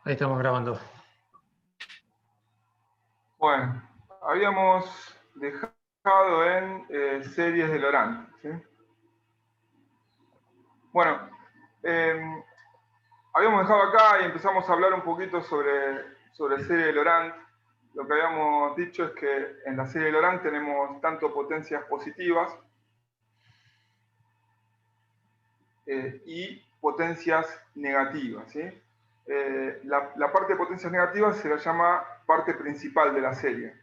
Ahí estamos grabando. Bueno, habíamos dejado en series de Laurent, ¿sí? Bueno, habíamos dejado acá y empezamos a hablar un poquito sobre serie de Laurent. Lo que habíamos dicho es que en la serie de Laurent tenemos tanto potencias positivas y potencias negativas, ¿sí? La parte de potencias negativas se la llama parte principal de la serie.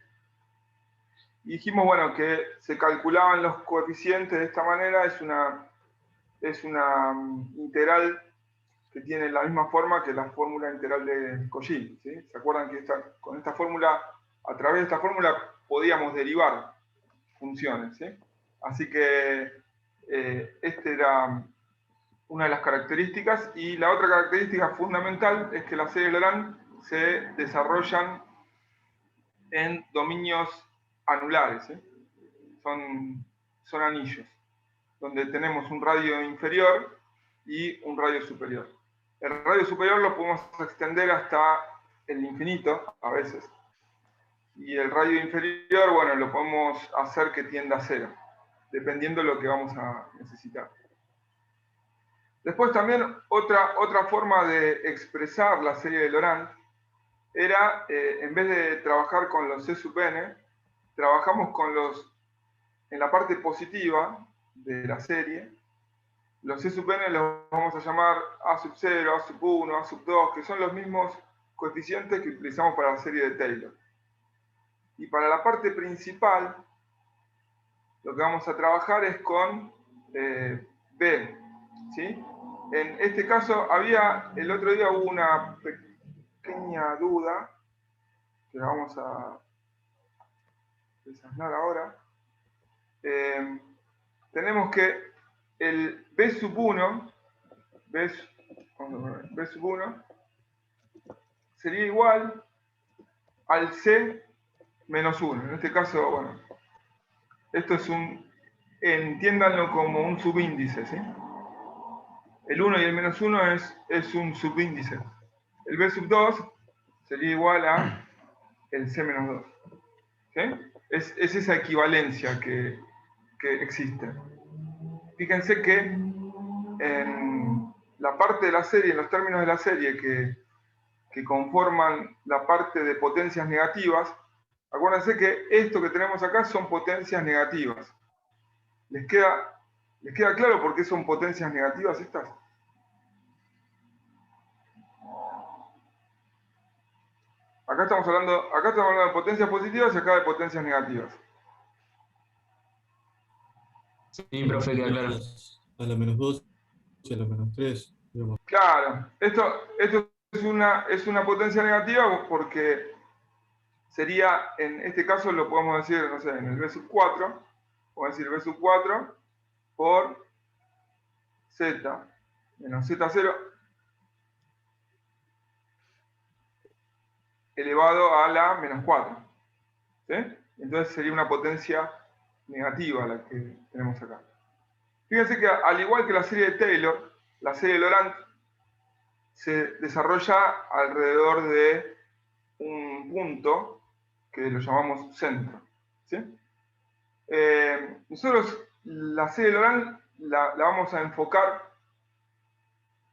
Y dijimos, bueno, que se calculaban los coeficientes de esta manera, es una integral que tiene la misma forma que la fórmula integral de Cauchy, ¿sí? ¿Se acuerdan que con esta fórmula, a través de esta fórmula, podíamos derivar funciones, ¿sí? Así que esta era una de las características, y la otra característica fundamental es que las series de Laurent se desarrollan en dominios anulares, ¿sí? Son anillos, donde tenemos un radio inferior y un radio superior. El radio superior lo podemos extender hasta el infinito, a veces, y el radio inferior, bueno, lo podemos hacer que tienda a cero, dependiendo de lo que vamos a necesitar. Después también otra forma de expresar la serie de Laurent era, en vez de trabajar con los C sub n, trabajamos en la parte positiva de la serie. Los C sub n los vamos a llamar A sub 0, A sub 1, A sub 2, que son los mismos coeficientes que utilizamos para la serie de Taylor. Y para la parte principal, lo que vamos a trabajar es con B, ¿sí? En este caso, el otro día hubo una pequeña duda, que la vamos a desasnar ahora. Tenemos que el B sub 1, B sub 1 sería igual al C menos 1. En este caso, bueno, esto es entiéndanlo como un subíndice, ¿sí? El 1 y el menos 1 es un subíndice. El B sub 2 sería igual a el C menos 2. ¿Sí? Es esa equivalencia que existe. Fíjense que en la parte de la serie, en los términos de la serie que conforman la parte de potencias negativas, acuérdense que esto que tenemos acá son potencias negativas. ¿Les queda claro por qué son potencias negativas estas? Acá estamos hablando de potencias positivas y acá de potencias negativas. Sí, profe, queda claro. A la menos 2 y a la menos 3. Digamos. Claro, esto es una potencia negativa porque sería, en este caso lo podemos decir, no sé, en el B sub 4, podemos decir B sub 4 por Z menos Z0 elevado a la menos 4. ¿Sí? Entonces sería una potencia negativa la que tenemos acá. Fíjense que al igual que la serie de Taylor, la serie de Laurent se desarrolla alrededor de un punto que lo llamamos centro, ¿sí? Nosotros la serie de Laurent la vamos a enfocar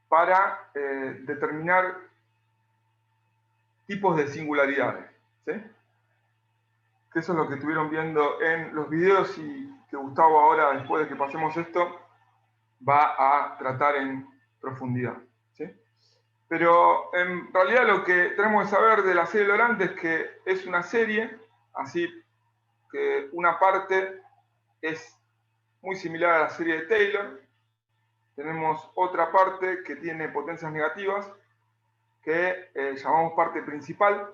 para determinar tipos de singularidades, ¿sí? Que eso es lo que estuvieron viendo en los videos y que Gustavo ahora, después de que pasemos esto, va a tratar en profundidad, ¿sí? Pero en realidad lo que tenemos que saber de la serie de Laurent es que es una serie, así que una parte es muy similar a la serie de Taylor. Tenemos otra parte que tiene potencias negativas, que llamamos parte principal,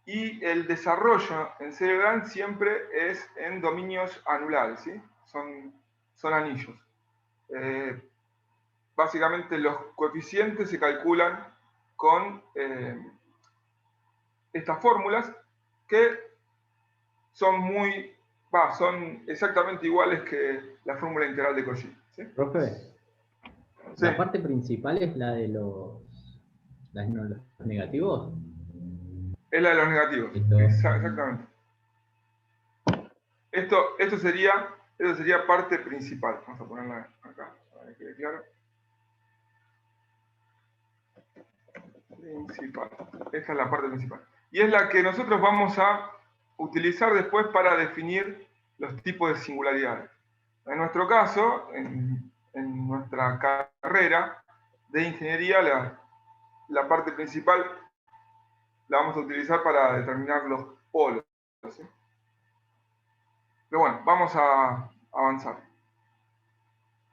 y el desarrollo en serie de Laurent siempre es en dominios anulares, ¿sí? Son anillos. Básicamente los coeficientes se calculan con estas fórmulas que son son exactamente iguales que la fórmula integral de Cauchy, ¿sí? Profe, Sí. la parte principal es la de los ¿Los negativos? Es la de los negativos. Listo. Exactamente. Esto sería parte principal. Vamos a ponerla acá, para que quede claro. Principal. Esta es la parte principal. Y es la que nosotros vamos a utilizar después para definir los tipos de singularidades. En nuestro caso, en nuestra carrera de ingeniería, la parte principal la vamos a utilizar para determinar los polos, ¿sí? Pero bueno, vamos a avanzar.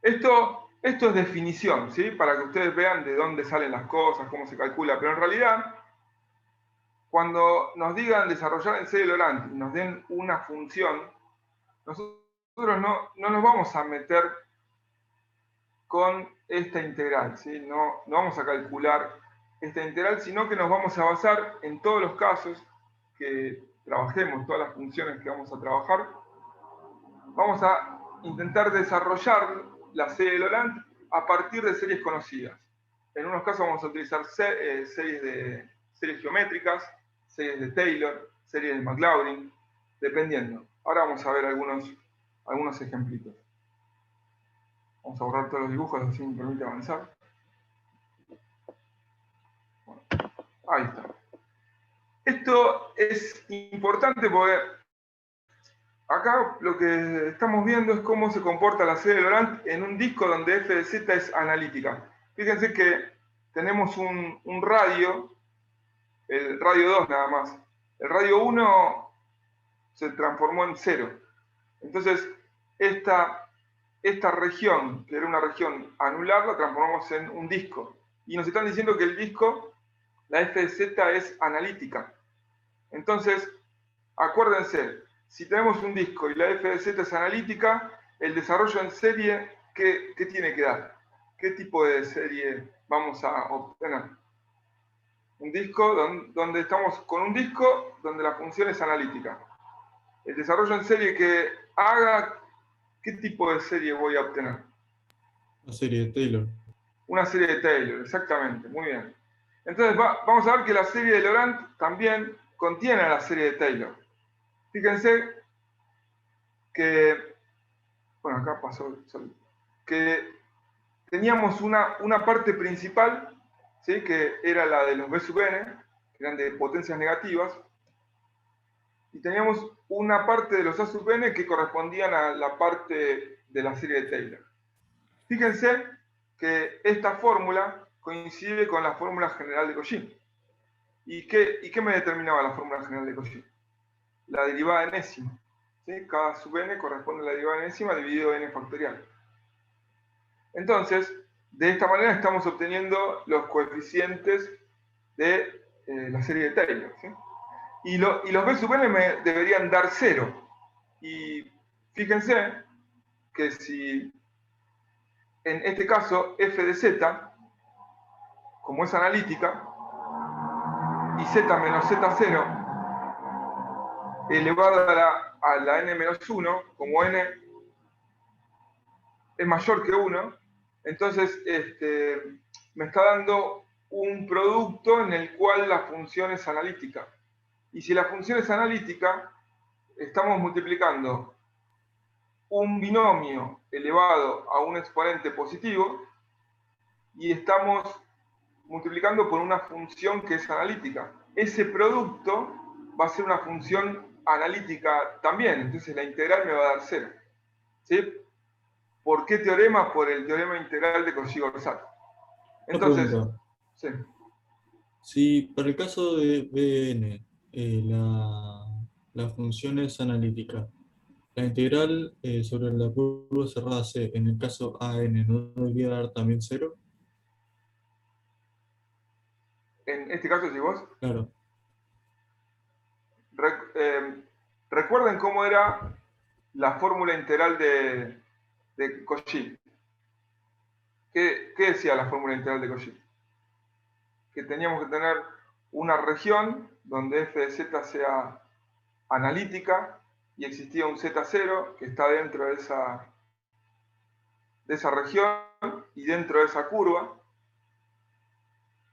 Esto es definición, ¿sí? Para que ustedes vean de dónde salen las cosas, cómo se calcula. Pero en realidad, cuando nos digan desarrollar en serie Laurent y nos den una función, nosotros no nos vamos a meter con esta integral, ¿sí? No vamos a calcular esta integral, sino que nos vamos a basar en todos los casos que trabajemos, todas las funciones que vamos a trabajar. Vamos a intentar desarrollar la serie de Laurent a partir de series conocidas. En unos casos vamos a utilizar series geométricas, series de Taylor, series de Maclaurin, dependiendo. Ahora vamos a ver algunos ejemplitos. Vamos a borrar todos los dibujos, así me permite avanzar. Bueno, ahí está. Esto es importante porque acá lo que estamos viendo es cómo se comporta la serie de Laurent en un disco donde f de z es analítica. Fíjense que tenemos un radio, el radio 2 nada más. El radio 1 se transformó en 0. Entonces, esta región, que era una región anular, la transformamos en un disco. Y nos están diciendo que el disco, la f de z es analítica. Entonces, acuérdense, si tenemos un disco y la f de z es analítica, el desarrollo en serie, ¿qué tiene que dar? ¿Qué tipo de serie vamos a obtener? Un disco donde estamos con un disco donde la función es analítica. El desarrollo en serie que haga, ¿qué tipo de serie voy a obtener? Una serie de Taylor. Una serie de Taylor, exactamente, muy bien. Entonces vamos a ver que la serie de Laurent también contiene a la serie de Taylor. Fíjense que, bueno, acá pasó, que teníamos una parte principal, ¿sí? Que era la de los B sub n, que eran de potencias negativas, y teníamos una parte de los A sub n que correspondían a la parte de la serie de Taylor. Fíjense que esta fórmula coincide con la fórmula general de Cauchy. ¿Y qué me determinaba la fórmula general de Cauchy? La derivada enésima. ¿Sí? Cada sub n corresponde a la derivada enésima dividido n factorial. Entonces, de esta manera estamos obteniendo los coeficientes de la serie de Taylor, ¿sí? Y los B sub n me deberían dar 0. Y fíjense que si en este caso f de z, como es analítica, y z menos z0 elevado a la n menos 1, como n es mayor que 1, entonces me está dando un producto en el cual la función es analítica. Y si la función es analítica, estamos multiplicando un binomio elevado a un exponente positivo y estamos multiplicando por una función que es analítica. Ese producto va a ser una función analítica también, entonces la integral me va a dar 0. ¿Sí? ¿Por qué teorema? Por el teorema integral de Cauchy-Gorsac. Entonces, sí. Si para el caso de Bn la función es analítica, la integral sobre la curva cerrada C, en el caso AN, ¿no debería dar también 0? En este caso, si vos, Claro. recuerden cómo era la fórmula integral de Cauchy. ¿Qué decía la fórmula integral de Cauchy? Que teníamos que tener una región donde f de z sea analítica y existía un z0 que está dentro de esa región y dentro de esa curva,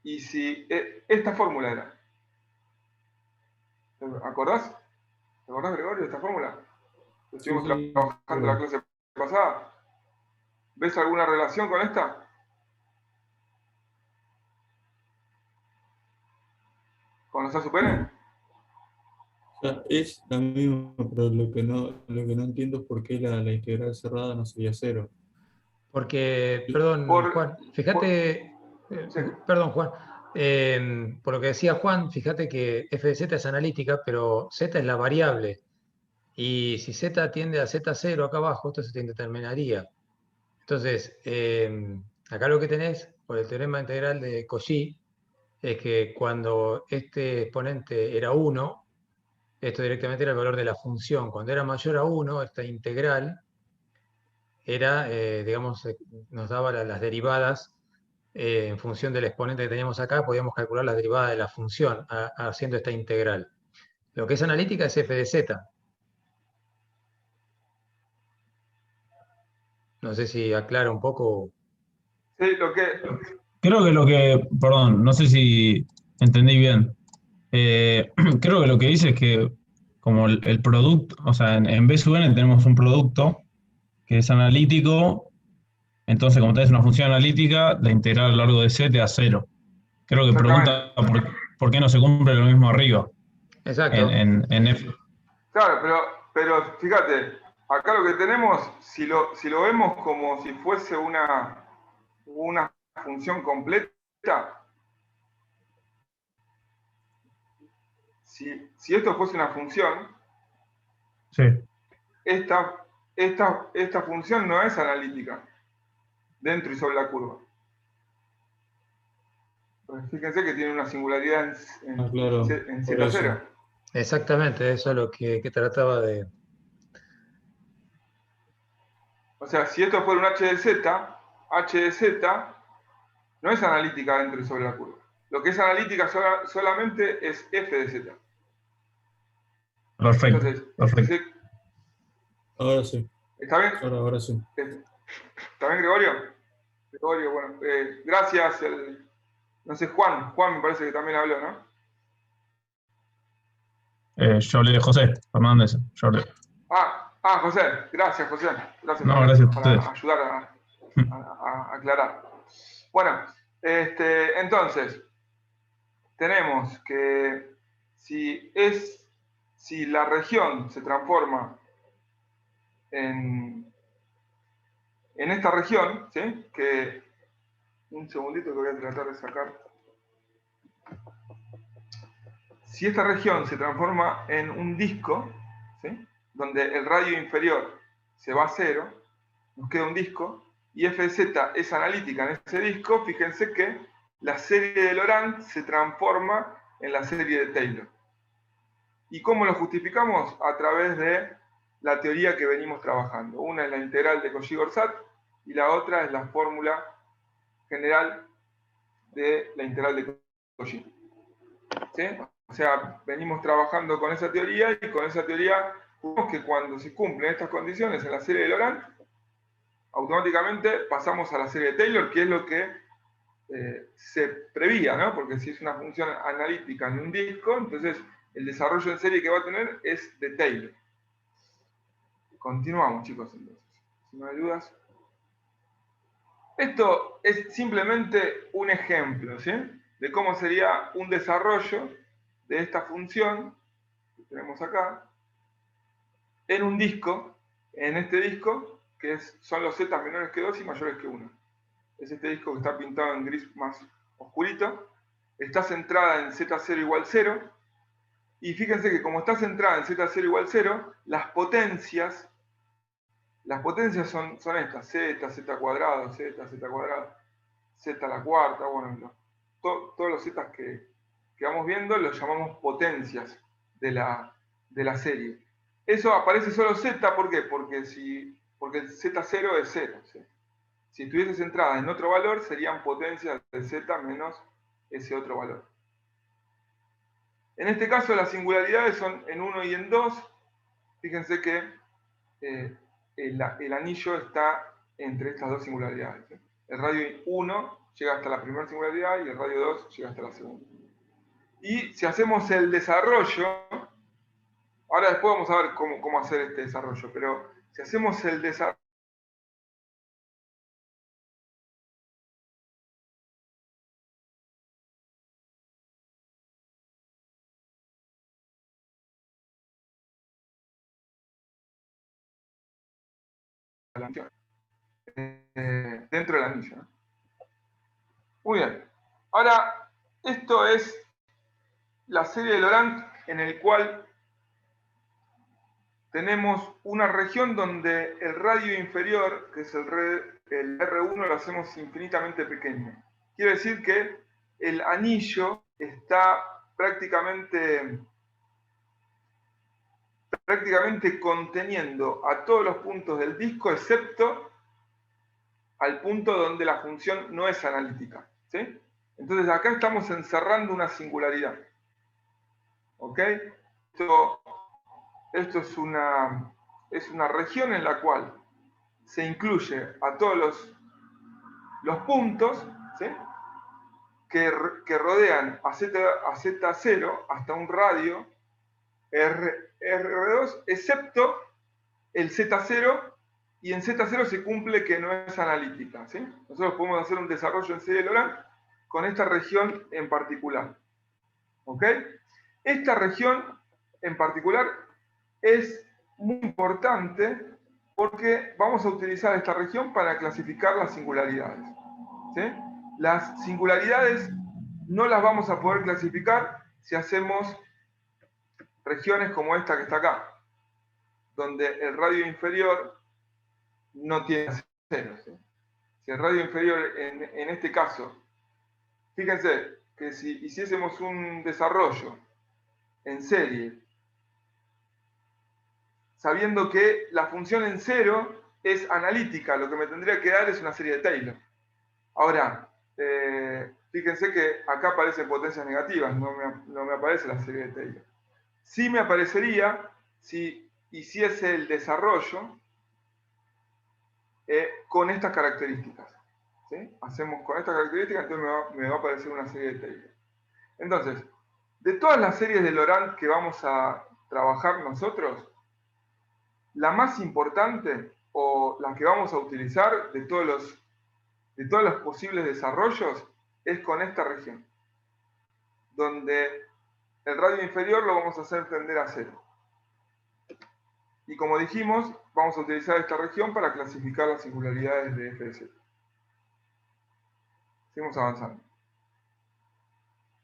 Y si esta fórmula era. ¿Te acordás? ¿Te acordás, Gregorio, de esta fórmula? Estuvimos Sí, trabajando la clase pasada. ¿Ves alguna relación con esta? ¿Con los A sub n? O sea, es la misma, pero lo que no entiendo es por qué la integral cerrada no sería cero. Porque, perdón, Por, Juan, fíjate, sí. perdón, Juan, por lo que decía Juan, fíjate que f de z es analítica, pero z es la variable. Y si z tiende a z0 acá abajo, esto se te indeterminaría. Entonces, acá lo que tenés, por el teorema integral de Cauchy, es que cuando este exponente era 1, esto directamente era el valor de la función. Cuando era mayor a 1, esta integral era, digamos, nos daba las derivadas en función del exponente que teníamos acá, podíamos calcular las derivadas de la función haciendo esta integral. Lo que es analítica es f de z. No sé si aclara un poco. Sí, lo que. Creo que perdón, no sé si entendí bien. Creo que lo que dice es que como el producto, o sea, en B sub n tenemos un producto que es analítico, entonces como tenés una función analítica, la integral a lo largo de C te da cero. Creo que pregunta por qué no se cumple lo mismo arriba, Exacto. en F. Claro, pero fíjate, acá lo que tenemos, si lo vemos como si fuese una función completa, si esto fuese una función, Sí. esta función no es analítica, dentro y sobre la curva. Pues fíjense que tiene una singularidad Claro, en por z0. eso. Exactamente, eso es lo que trataba de. O sea, si esto fuera un h de z no es analítica dentro y sobre la curva. Lo que es analítica solamente es f de z. Perfecto, Entonces, perfecto. Ahora sí, ¿está bien? ahora sí. ¿Está bien, Gregorio? Gregorio, bueno, gracias. No sé, Juan me parece que también habló, ¿no? Yo hablé de José Fernández. Yo hablé. José, gracias, José. Gracias No, también gracias a ustedes. para ayudar a aclarar. Bueno, entonces, tenemos que si la región se transforma en esta región, ¿sí? Que un segundito que voy a tratar de sacar. Si esta región se transforma en un disco, ¿sí? Donde el radio inferior se va a cero, nos queda un disco, y f de z es analítica en ese disco, fíjense que la serie de Laurent se transforma en la serie de Taylor. ¿Y cómo lo justificamos? A través de la teoría que venimos trabajando. Una es la integral de Cauchy-Gorsat y la otra es la fórmula general de la integral de Cauchy. ¿Sí? O sea, venimos trabajando con esa teoría y con esa teoría vemos que cuando se cumplen estas condiciones en la serie de Laurent, automáticamente pasamos a la serie de Taylor, que es lo que se prevía, ¿no? Porque si es una función analítica en un disco, entonces el desarrollo en serie que va a tener es de Taylor. Continuamos, chicos, entonces. Si no hay dudas. Esto es simplemente un ejemplo, ¿sí? De cómo sería un desarrollo de esta función que tenemos acá en un disco, en este disco, que son los z menores que 2 y mayores que 1. Es este disco que está pintado en gris más oscurito. Está centrada en z0 igual 0. Y fíjense que como está centrada en z0 igual 0, las potencias son estas, z cuadrado, z cuadrado, z a la cuarta, bueno, todos los z que vamos viendo los llamamos potencias de la serie. Eso aparece solo z, ¿por qué? Porque el z0 es 0. ¿sí? Si estuviese centrada en otro valor, serían potencias de z menos ese otro valor. En este caso, las singularidades son en 1 y en 2. Fíjense que el anillo está entre estas dos singularidades. ¿sí? El radio 1 llega hasta la primera singularidad y el radio 2 llega hasta la segunda. Y si hacemos el desarrollo, ahora después vamos a ver cómo hacer este desarrollo, pero si hacemos el desarrollo, dentro del anillo, ¿no? Muy bien. Ahora, esto es la serie de Laurent en el cual tenemos una región donde el radio inferior, que es el R1, lo hacemos infinitamente pequeño. Quiere decir que el anillo está prácticamente conteniendo a todos los puntos del disco, excepto al punto donde la función no es analítica, ¿sí? Entonces acá estamos encerrando una singularidad. ¿Ok? Esto es una región en la cual se incluye a todos los puntos, ¿sí? que rodean a Z0 hasta un radio R2, excepto el Z0, y en Z0 se cumple que no es analítica, ¿sí? Nosotros podemos hacer un desarrollo en serie de Laurent con esta región en particular. ¿Ok? Esta región en particular es muy importante porque vamos a utilizar esta región para clasificar las singularidades, ¿sí? Las singularidades no las vamos a poder clasificar si hacemos regiones como esta que está acá, donde el radio inferior no tiene cero, ¿sí? Si el radio inferior en este caso, fíjense que si hiciésemos un desarrollo en serie, sabiendo que la función en cero es analítica, lo que me tendría que dar es una serie de Taylor. Ahora, fíjense que acá aparecen potencias negativas, no me aparece la serie de Taylor. Sí me aparecería si hiciese el desarrollo con estas características, ¿sí? Hacemos con estas características, entonces me va a aparecer una serie de Taylor. Entonces, de todas las series de Laurent que vamos a trabajar nosotros, la más importante o la que vamos a utilizar de todos los posibles desarrollos es con esta región, donde el radio inferior lo vamos a hacer tender a cero. Y como dijimos, vamos a utilizar esta región para clasificar las singularidades de f de z. Seguimos avanzando.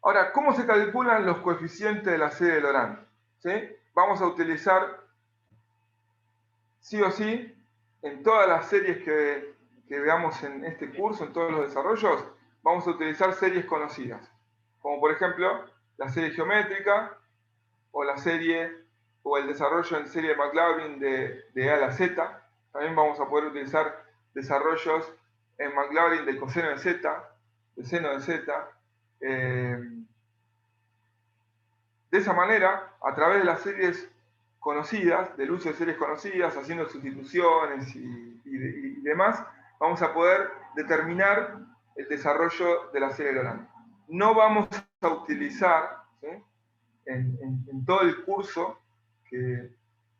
Ahora, ¿cómo se calculan los coeficientes de la serie de Laurent? ¿Sí? Vamos a utilizar, sí o sí, en todas las series que veamos en este curso, en todos los desarrollos, vamos a utilizar series conocidas. Como por ejemplo, la serie geométrica, o la serie, o el desarrollo en serie de Maclaurin de A a la Z. También vamos a poder utilizar desarrollos en Maclaurin de coseno de Z, de seno de Z. De esa manera, a través de las series conocidas, del uso de series conocidas, haciendo sustituciones y demás, vamos a poder determinar el desarrollo de la serie de Laurent. No vamos a utilizar, ¿sí?, en todo el curso que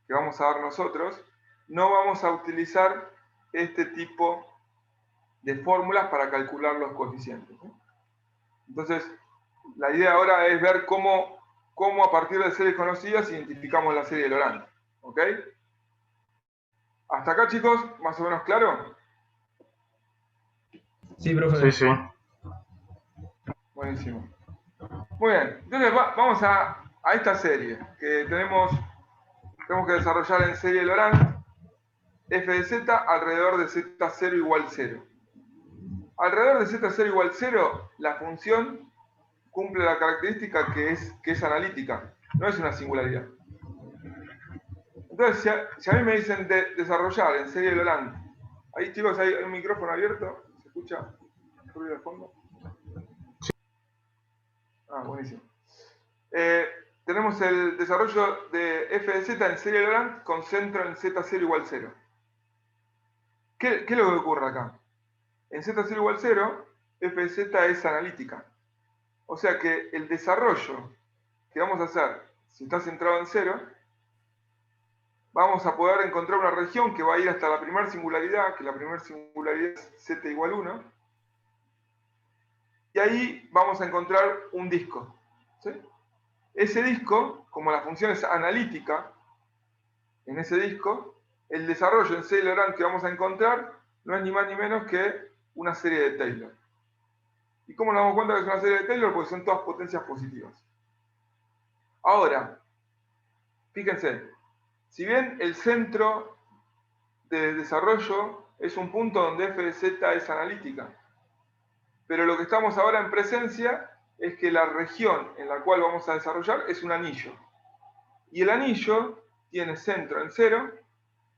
vamos a dar nosotros, no vamos a utilizar este tipo de fórmulas para calcular los coeficientes, ¿sí? Entonces, la idea ahora es ver cómo a partir de series conocidas identificamos la serie de Laurent. ¿Ok? ¿Hasta acá, chicos? ¿Más o menos claro? Sí, profe. Sí. Buenísimo. Muy bien. Entonces vamos a esta serie que tenemos que desarrollar en serie de Laurent. F de z alrededor de z0 igual 0. Alrededor de z0 igual 0, la función cumple la característica que es analítica, no es una singularidad. Entonces, si a mí me dicen desarrollar en serie de Laurent, ahí chicos hay un micrófono abierto, ¿se escucha ruido de fondo? Ah, buenísimo. Tenemos el desarrollo de f de z en serie de Laurent con centro en z0 igual 0. ¿Qué es lo que ocurre acá? En z0 igual 0, FZ es analítica. O sea que el desarrollo que vamos a hacer, si está centrado en 0, vamos a poder encontrar una región que va a ir hasta la primera singularidad, que la primera singularidad es z igual 1, y ahí vamos a encontrar un disco. ¿Sí? Ese disco, como la función es analítica, en ese disco, el desarrollo en serie de Laurent que vamos a encontrar no es ni más ni menos que una serie de Taylor. ¿Y cómo nos damos cuenta que es una serie de Taylor? Porque son todas potencias positivas. Ahora, fíjense, si bien el centro de desarrollo es un punto donde f de z es analítica, pero lo que estamos ahora en presencia es que la región en la cual vamos a desarrollar es un anillo. Y el anillo tiene centro en 0,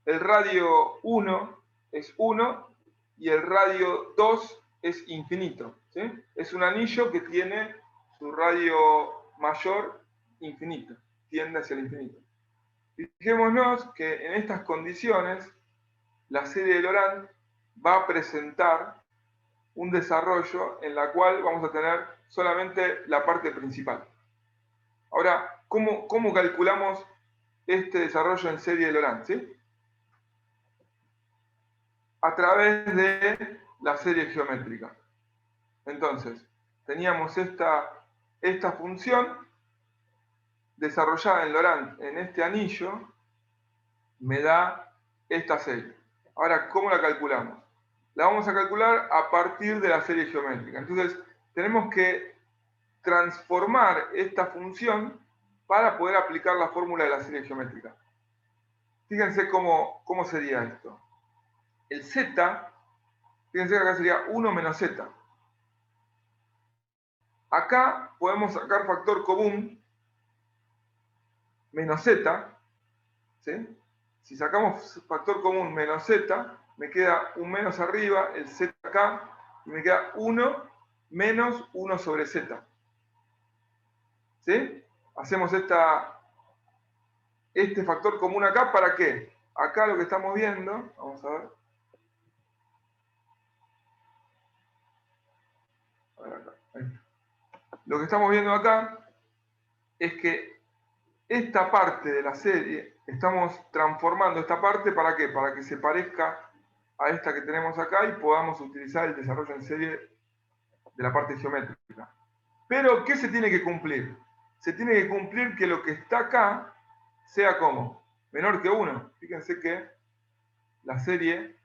el radio 1 es 1 y el radio 2 es infinito. ¿Sí? Es un anillo que tiene su radio mayor infinito, tiende hacia el infinito. Fijémonos que en estas condiciones la serie de Laurent va a presentar un desarrollo en la cual vamos a tener solamente la parte principal. Ahora, ¿cómo calculamos este desarrollo en serie de Laurent? ¿Sí? A través de la serie geométrica. Entonces, teníamos esta función desarrollada en Laurent en este anillo, me da esta serie. Ahora, ¿cómo la calculamos? La vamos a calcular a partir de la serie geométrica. Entonces, tenemos que transformar esta función para poder aplicar la fórmula de la serie geométrica. Fíjense cómo sería esto. El z, fíjense que acá sería 1 menos z. Acá podemos sacar factor común menos z. ¿Sí? Si sacamos factor común menos z, me queda un menos arriba, el z acá, y me queda 1 menos 1 sobre z. ¿Sí? Hacemos este factor común acá, ¿para qué? Acá lo que estamos viendo, vamos a ver. Lo que estamos viendo acá es que esta parte de la serie, estamos transformando esta parte, ¿para qué? Para que se parezca a esta que tenemos acá y podamos utilizar el desarrollo en serie de la parte geométrica. Pero, ¿qué se tiene que cumplir? Se tiene que cumplir que lo que está acá sea como menor que 1. Fíjense que la serie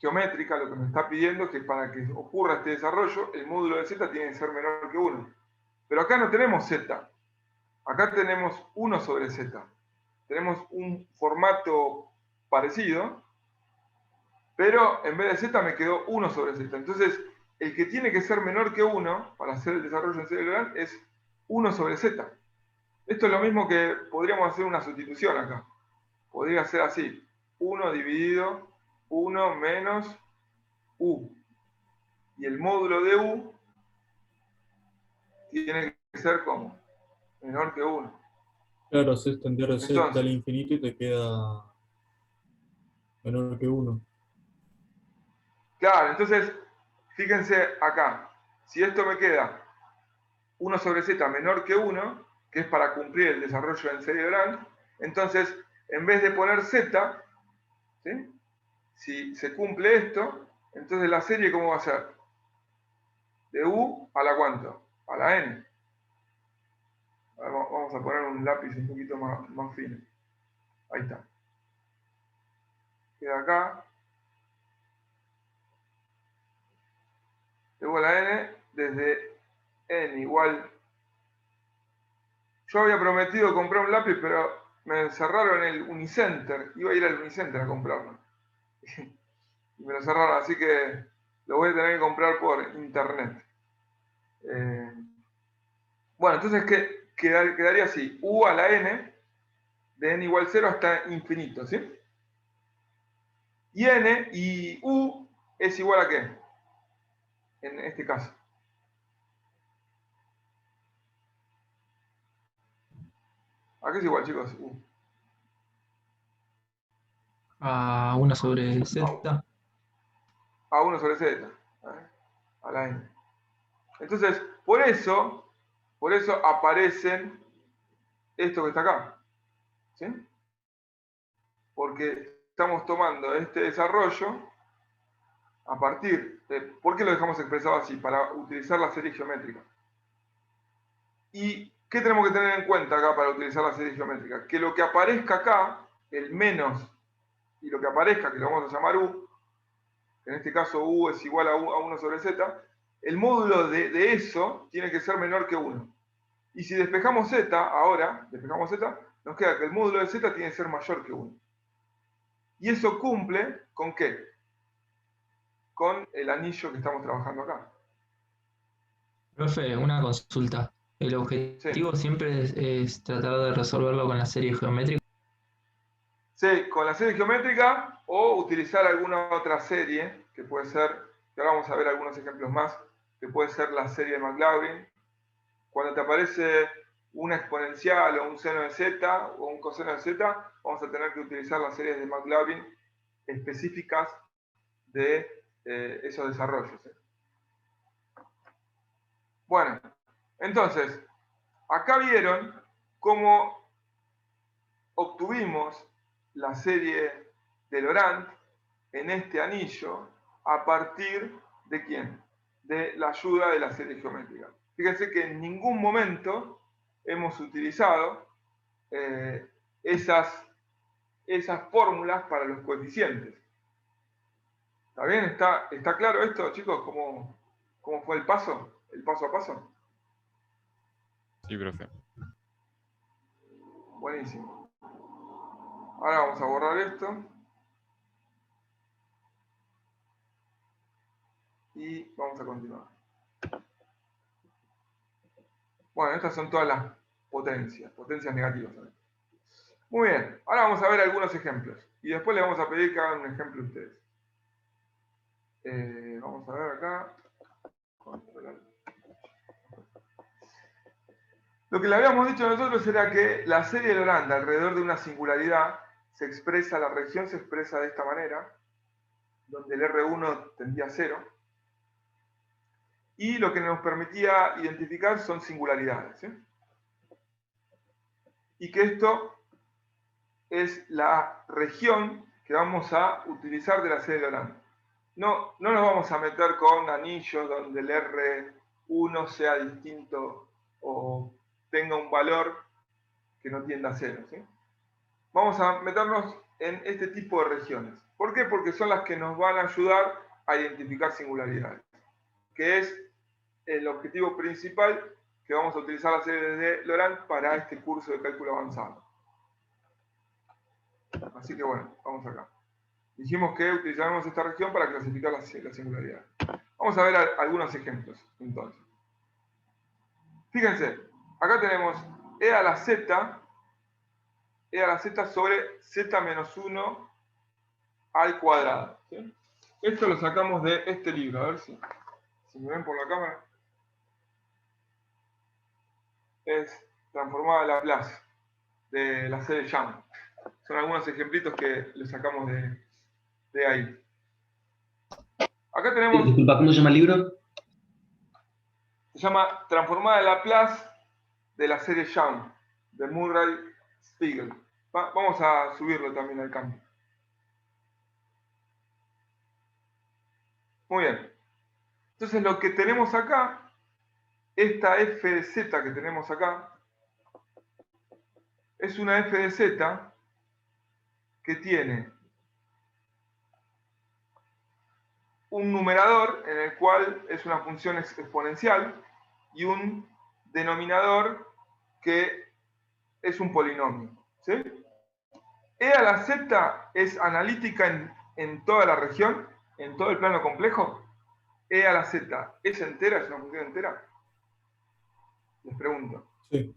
geométrica lo que nos está pidiendo es que para que ocurra este desarrollo, el módulo de z tiene que ser menor que 1. Pero acá no tenemos z. Acá tenemos 1 sobre z. Tenemos un formato parecido, pero en vez de z me quedó 1 sobre z. Entonces, el que tiene que ser menor que 1 para hacer el desarrollo en serie de Laurent es 1 sobre z. Esto es lo mismo que podríamos hacer una sustitución acá. Podría ser así. 1 dividido 1 menos u. Y el módulo de u tiene que ser como menor que 1. Claro, haces extender z al infinito y te queda menor que 1. Claro, entonces, fíjense acá. Si esto me queda 1 sobre z menor que 1, que es para cumplir el desarrollo en serie de Laurent, entonces, en vez de poner z, ¿sí? Si se cumple esto, entonces la serie, ¿cómo va a ser? De u a la ¿cuánto? A la n. Vamos a poner un lápiz un poquito más fino. Ahí está. Queda acá. De u a la n, desde n igual. Yo había prometido comprar un lápiz, pero me encerraron en el Unicenter. Iba a ir al Unicenter a comprarlo. Y me lo cerraron, así que lo voy a tener que comprar por internet. Bueno, entonces quedaría así. U a la n, de n igual 0 hasta infinito, ¿sí? Y n y u es igual a ¿qué? En este caso. ¿A qué es igual, chicos? U. A 1 sobre z. A 1 sobre z. a la n. Entonces, por eso aparecen esto que está acá. ¿Sí? Porque estamos tomando este desarrollo a partir de... ¿Por qué lo dejamos expresado así? Para utilizar la serie geométrica. ¿Y qué tenemos que tener en cuenta acá para utilizar la serie geométrica? Que lo que aparezca acá, el menos, y lo que aparezca, que lo vamos a llamar u, que en este caso u es igual a 1 sobre z, el módulo de eso tiene que ser menor que 1. Y si despejamos z, ahora, despejamos z, nos queda que el módulo de z tiene que ser mayor que 1. Y eso cumple ¿con qué? Con el anillo que estamos trabajando acá. Profe, una consulta. ¿El objetivo siempre es tratar de resolverlo con la serie geométrica? Sí, con la serie geométrica o utilizar alguna otra serie, que puede ser, que ahora vamos a ver algunos ejemplos más, que puede ser la serie de Maclaurin. Cuando te aparece una exponencial o un seno de z o un coseno de z, vamos a tener que utilizar las series de Maclaurin específicas de esos desarrollos. Bueno, entonces, acá vieron cómo obtuvimos la serie de Laurent en este anillo a partir de ¿quién? De la ayuda de la serie geométrica. Fíjense que en ningún momento hemos utilizado esas fórmulas para los coeficientes. ¿Está bien? ¿Está claro esto, chicos? ¿Cómo fue el paso? ¿El paso a paso? Sí, profe. Buenísimo. Ahora vamos a borrar esto. Y vamos a continuar. Bueno, estas son todas las potencias negativas. Muy bien, ahora vamos a ver algunos ejemplos. Y después les vamos a pedir que hagan un ejemplo ustedes. Vamos a ver acá. Lo que le habíamos dicho nosotros era que la serie de Laurent alrededor de una singularidad la región se expresa de esta manera, donde el R1 tendía a 0. Y lo que nos permitía identificar son singularidades. ¿Sí? Y que esto es la región que vamos a utilizar de la serie de Laurent. No nos vamos a meter con anillos donde el R1 sea distinto o tenga un valor que no tienda a 0. ¿Sí? Vamos a meternos en este tipo de regiones. ¿Por qué? Porque son las que nos van a ayudar a identificar singularidades, que es el objetivo principal que vamos a utilizar la serie de Laurent para este curso de cálculo avanzado. Así que bueno, vamos acá. Dijimos que utilizaremos esta región para clasificar las singularidades. Vamos a ver algunos ejemplos, entonces. Fíjense, acá tenemos e a la z sobre z menos 1 al cuadrado. ¿Sí? Esto lo sacamos de este libro, a ver si me ven por la cámara. Es transformada en Laplace, de la serie Young. Son algunos ejemplitos que le sacamos de ahí. Acá tenemos... Disculpa, ¿cómo se llama el libro? Se llama Transformada de Laplace de la serie Young, de Murray Spiegel. Vamos a subirlo también al campo. Muy bien. Entonces lo que tenemos acá, esta f de z que tenemos acá, es una f de z que tiene un numerador en el cual es una función exponencial y un denominador que es un polinomio. ¿Sí? E a la z es analítica en toda la región, en todo el plano complejo. E a la z es entera, es una función entera. Les pregunto. Sí.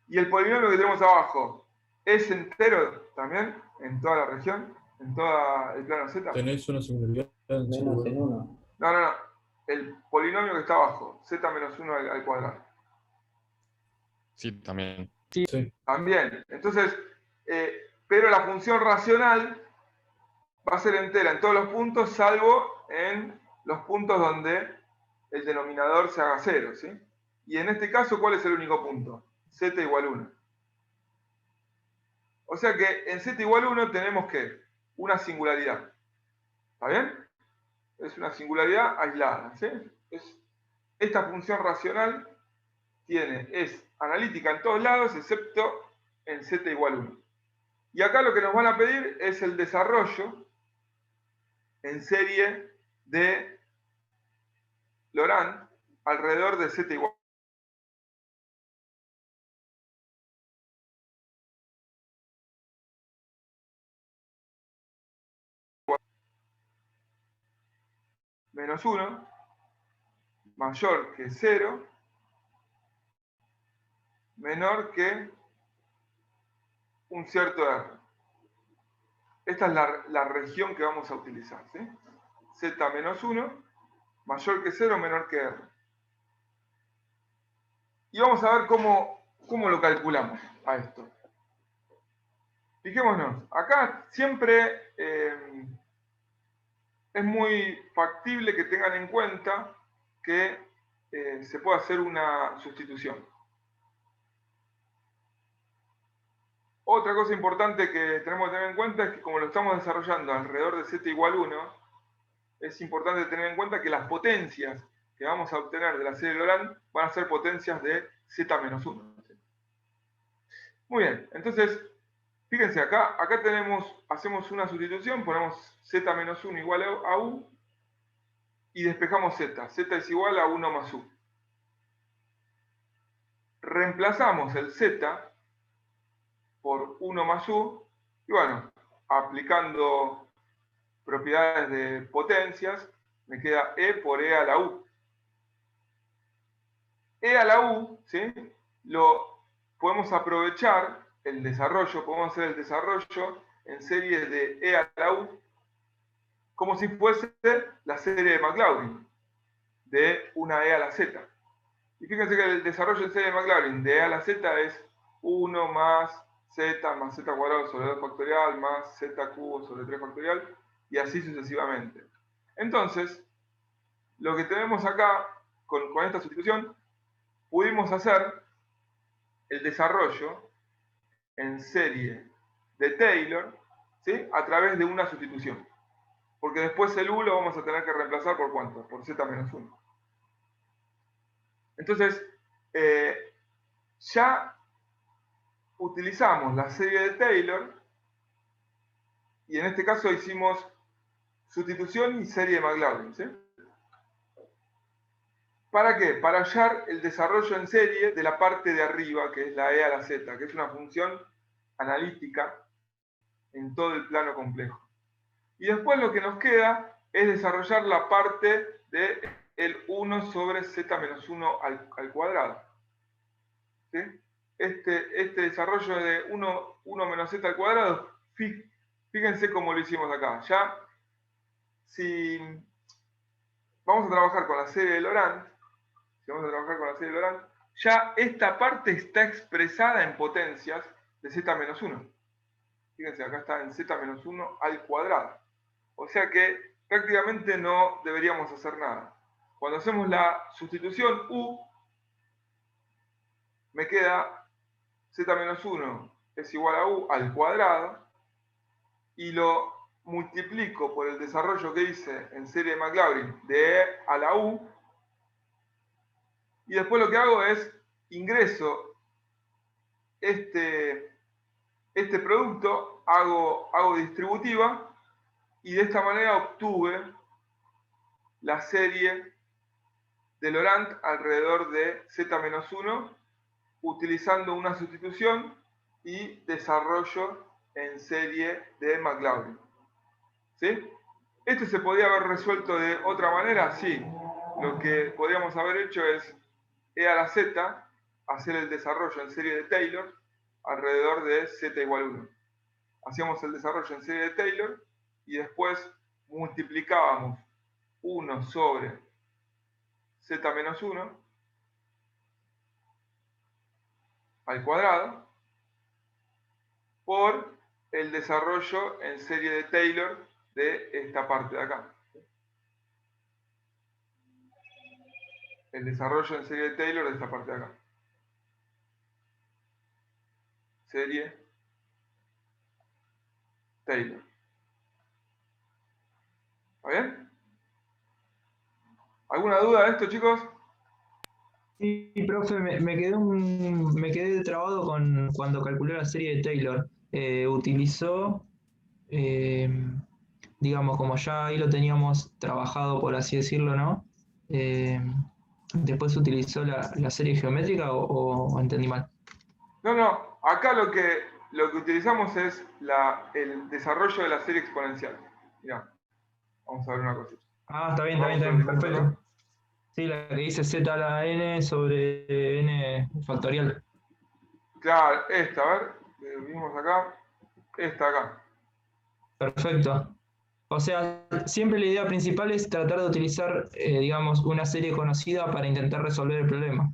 Y el polinomio que tenemos abajo, ¿es entero también en toda la región? ¿En todo el plano z? ¿Tenés una singularidad en Menos en 1. No. El polinomio que está abajo, z menos 1 al cuadrado. Sí, también. Sí. También. Entonces, pero la función racional va a ser entera en todos los puntos, salvo en los puntos donde el denominador se haga 0, ¿sí? Y en este caso, ¿cuál es el único punto? Z igual 1. O sea que en Z igual 1 tenemos que una singularidad. ¿Está bien? Es una singularidad aislada, ¿sí? Esta función racional es analítica en todos lados, excepto en Z igual 1. Y acá lo que nos van a pedir es el desarrollo en serie de Laurent alrededor de Z igual menos 1 mayor que 0 menor que un cierto R. Esta es la región que vamos a utilizar, ¿sí? Z menos 1 mayor que 0 menor que R. Y vamos a ver cómo lo calculamos a esto. Fijémonos, acá siempre es muy factible que tengan en cuenta que se puede hacer una sustitución. Otra cosa importante que tenemos que tener en cuenta es que como lo estamos desarrollando alrededor de Z igual 1, es importante tener en cuenta que las potencias que vamos a obtener de la serie Laurent van a ser potencias de Z menos 1. Muy bien, entonces, fíjense acá hacemos una sustitución, ponemos Z menos 1 igual a U, y despejamos Z. Z es igual a 1 más U. Reemplazamos el Z por 1 más U, y bueno, aplicando propiedades de potencias, me queda E por E a la U. E a la U, ¿sí? Lo podemos aprovechar el desarrollo, podemos hacer el desarrollo en serie de E a la U, como si fuese la serie de Maclaurin, de una E a la Z. Y fíjense que el desarrollo en serie de Maclaurin de E a la Z es 1 más Z cuadrado sobre 2 factorial más Z cubo sobre 3 factorial y así sucesivamente. Entonces, lo que tenemos acá con esta sustitución, pudimos hacer el desarrollo en serie de Taylor, ¿sí? A través de una sustitución. Porque después el U lo vamos a tener que reemplazar por ¿cuánto? Por Z menos 1. Entonces, ya utilizamos la serie de Taylor y en este caso hicimos sustitución y serie de Maclaurin, ¿sí? ¿Para qué? Para hallar el desarrollo en serie de la parte de arriba, que es la E a la Z, que es una función analítica en todo el plano complejo. Y después lo que nos queda es desarrollar la parte de el 1 sobre Z menos 1 al cuadrado. ¿Sí? Este desarrollo de 1 menos Z al cuadrado, fíjense cómo lo hicimos acá. Ya, si vamos a trabajar con la serie de Laurent, ya esta parte está expresada en potencias de Z menos 1. Fíjense, acá está en Z menos 1 al cuadrado. O sea que prácticamente no deberíamos hacer nada. Cuando hacemos la sustitución U, me queda Z menos 1 es igual a U al cuadrado, y lo multiplico por el desarrollo que hice en serie de Maclaurin de E a la U, y después lo que hago es ingreso este producto, hago distributiva, y de esta manera obtuve la serie de Laurent alrededor de Z menos 1 utilizando una sustitución y desarrollo en serie de Maclaurin. ¿Sí? ¿Esto se podía haber resuelto de otra manera? Sí. Lo que podríamos haber hecho es E a la Z, hacer el desarrollo en serie de Taylor alrededor de Z igual 1. Hacíamos el desarrollo en serie de Taylor y después multiplicábamos 1 sobre Z menos 1 al cuadrado por el desarrollo en serie de Taylor de esta parte de acá. el desarrollo en serie de Taylor de esta parte de acá. Serie Taylor. ¿Está bien? ¿Alguna duda de esto, chicos? Sí, profe, me quedé trabado cuando calculó la serie de Taylor. Utilizó, eh, digamos, como ya ahí lo teníamos trabajado, por así decirlo, ¿no? Después utilizó la serie geométrica o entendí mal. No, acá lo que utilizamos es el desarrollo de la serie exponencial. Mirá, vamos a ver una cosita. Ah, está bien, Vamos a ver perfecto. acá. Sí, la que dice z a la n sobre n factorial. Claro, esta, a ver, vimos acá, esta acá. Perfecto. O sea, siempre la idea principal es tratar de utilizar, digamos, una serie conocida para intentar resolver el problema.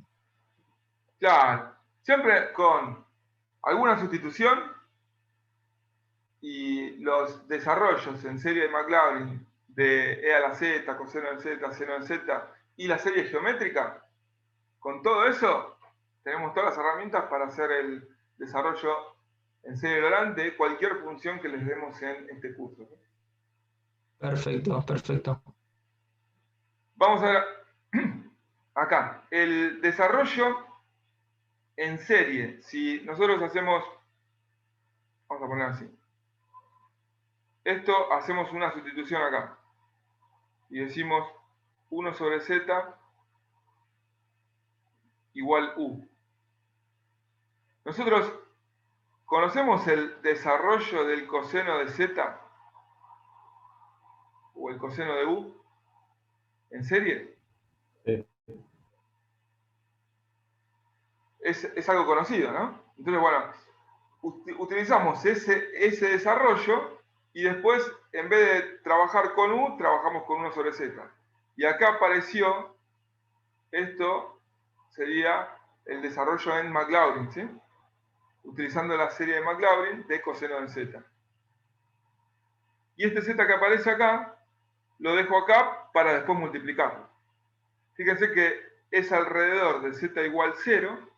Claro, siempre con alguna sustitución y los desarrollos en serie de Maclaurin de e a la z, coseno de z, seno de z y la serie geométrica, con todo eso tenemos todas las herramientas para hacer el desarrollo en serie de Laurent de cualquier función que les demos en este curso. Perfecto, perfecto. Vamos a ver acá, el desarrollo en serie. Si nosotros hacemos, vamos a poner así, esto hacemos una sustitución acá y decimos 1 sobre z igual u. Nosotros conocemos el desarrollo del coseno de z o el coseno de u en serie. Es algo conocido, ¿no? Entonces, bueno, utilizamos ese desarrollo y después, en vez de trabajar con u, trabajamos con 1 sobre z. Y acá apareció, esto sería el desarrollo en Maclaurin, ¿sí? Utilizando la serie de Maclaurin de coseno de z. Y este z que aparece acá, lo dejo acá para después multiplicarlo. Fíjense que es alrededor de z igual 0,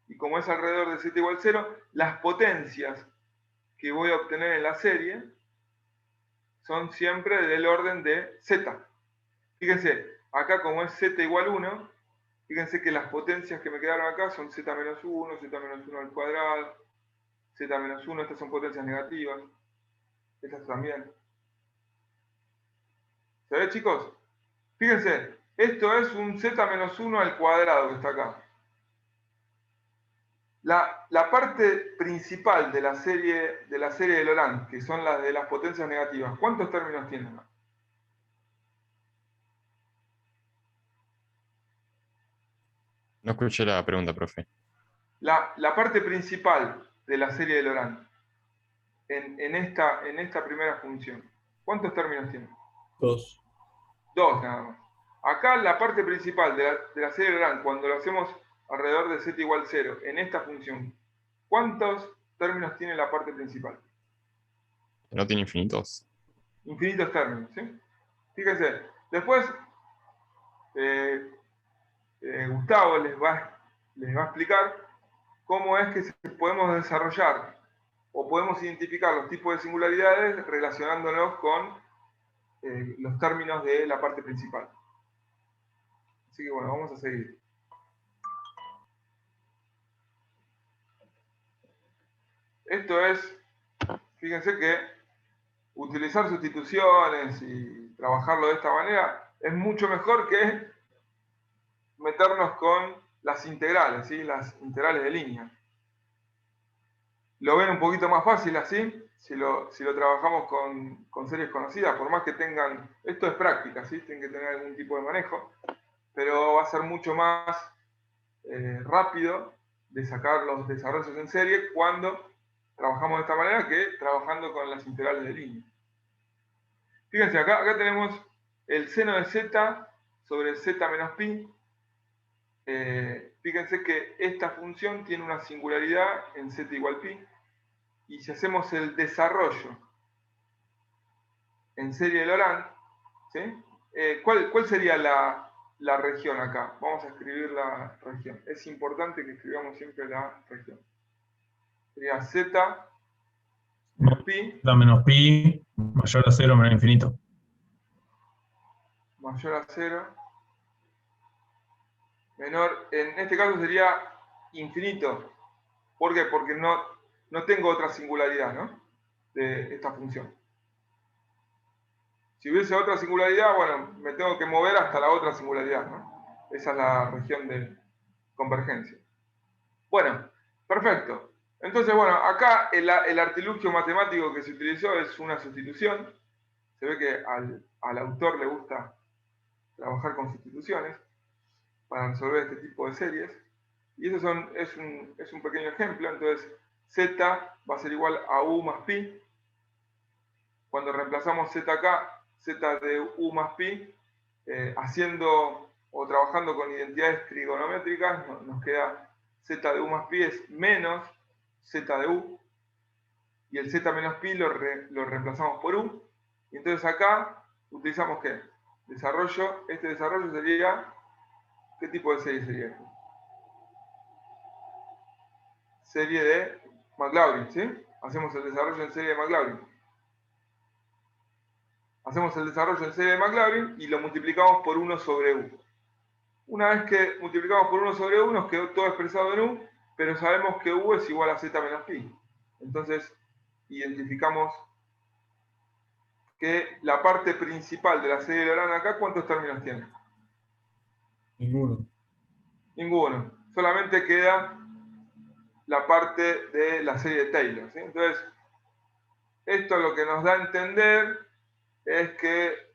y como es alrededor de z igual 0, las potencias que voy a obtener en la serie son siempre del orden de z. Fíjense, acá como es z igual 1, fíjense que las potencias que me quedaron acá son z menos 1, z menos 1 al cuadrado, z menos 1, estas son potencias negativas, estas también. ¿Se ve, chicos? Fíjense, esto es un z menos 1 al cuadrado que está acá. La parte principal de la serie de Laurent, que son las de las potencias negativas, ¿cuántos términos tienen? No escuché la pregunta, profe. La parte principal de la serie de Laurent, en esta primera función, ¿cuántos términos tiene? 2. 2 nada más. Acá la parte principal de la serie de Laurent, cuando lo hacemos alrededor de z igual 0, en esta función, ¿cuántos términos tiene la parte principal? ¿No tiene infinitos? Infinitos términos, ¿sí? Fíjense, después Gustavo les va a explicar cómo es que podemos desarrollar o podemos identificar los tipos de singularidades relacionándolos con los términos de la parte principal. Así que bueno, vamos a seguir. Esto es, fíjense que utilizar sustituciones y trabajarlo de esta manera es mucho mejor que meternos con las integrales, ¿sí? Las integrales de línea. Lo ven un poquito más fácil así, si lo trabajamos con series conocidas, por más que tengan, esto es práctica, ¿sí? Tienen que tener algún tipo de manejo, pero va a ser mucho más rápido de sacar los desarrollos en serie cuando trabajamos de esta manera que trabajando con las integrales de línea. Fíjense, acá tenemos el seno de z sobre z menos pi. Fíjense que esta función tiene una singularidad en z igual pi, y si hacemos el desarrollo en serie de Laurent, ¿sí? ¿Cuál sería la región acá. Vamos a escribir la región. Es importante que escribamos siempre la región. Sería Z menos pi La menos pi mayor a 0 menor a infinito. mayor a 0 menor, en este caso sería infinito. ¿Por qué? Porque no tengo otra singularidad, ¿no? De esta función. Si hubiese otra singularidad, bueno, me tengo que mover hasta la otra singularidad, ¿no? Esa es la región de convergencia. Bueno, perfecto. Entonces, bueno, acá el artilugio matemático que se utilizó es una sustitución. Se ve que al autor le gusta trabajar con sustituciones para resolver este tipo de series. Y eso es un pequeño ejemplo. Entonces, z va a ser igual a u más pi. Cuando reemplazamos z acá, z de u más pi, haciendo o trabajando con identidades trigonométricas, nos queda z de u más pi es menos z de u, y el z menos pi lo reemplazamos por u, y entonces acá utilizamos ¿qué? Desarrollo. Este desarrollo sería, ¿qué tipo de serie sería esto? Serie de Maclaurin, ¿sí? Hacemos el desarrollo en serie de Maclaurin. Hacemos el desarrollo en serie de Maclaurin y lo multiplicamos por 1 sobre u. Una vez que multiplicamos por 1 sobre u, nos quedó todo expresado en u, pero sabemos que u es igual a z menos pi. Entonces, identificamos que la parte principal de la serie de Laurent acá, ¿cuántos términos tiene? Ninguno. Ninguno. Solamente queda la parte de la serie de Taylor, ¿sí? Entonces, esto lo que nos da a entender es que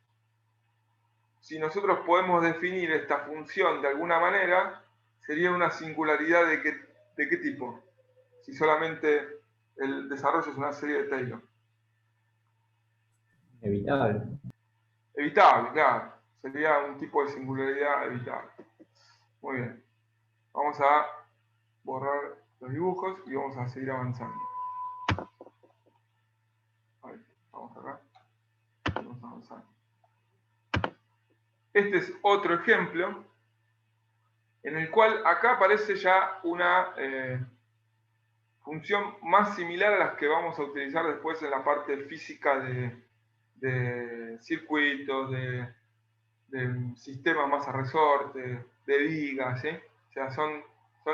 si nosotros podemos definir esta función de alguna manera, sería una singularidad de qué tipo, si solamente el desarrollo es una serie de Taylor. Evitable. Evitable, claro. Sería un tipo de singularidad evitable. Muy bien. Vamos a borrar los dibujos y vamos a seguir avanzando. Ahí, vamos acá. Vamos a avanzar. Este es otro ejemplo en el cual acá aparece ya una función más similar a las que vamos a utilizar después en la parte física de circuitos, de sistemas más a resorte, de vigas, ¿sí? O sea, son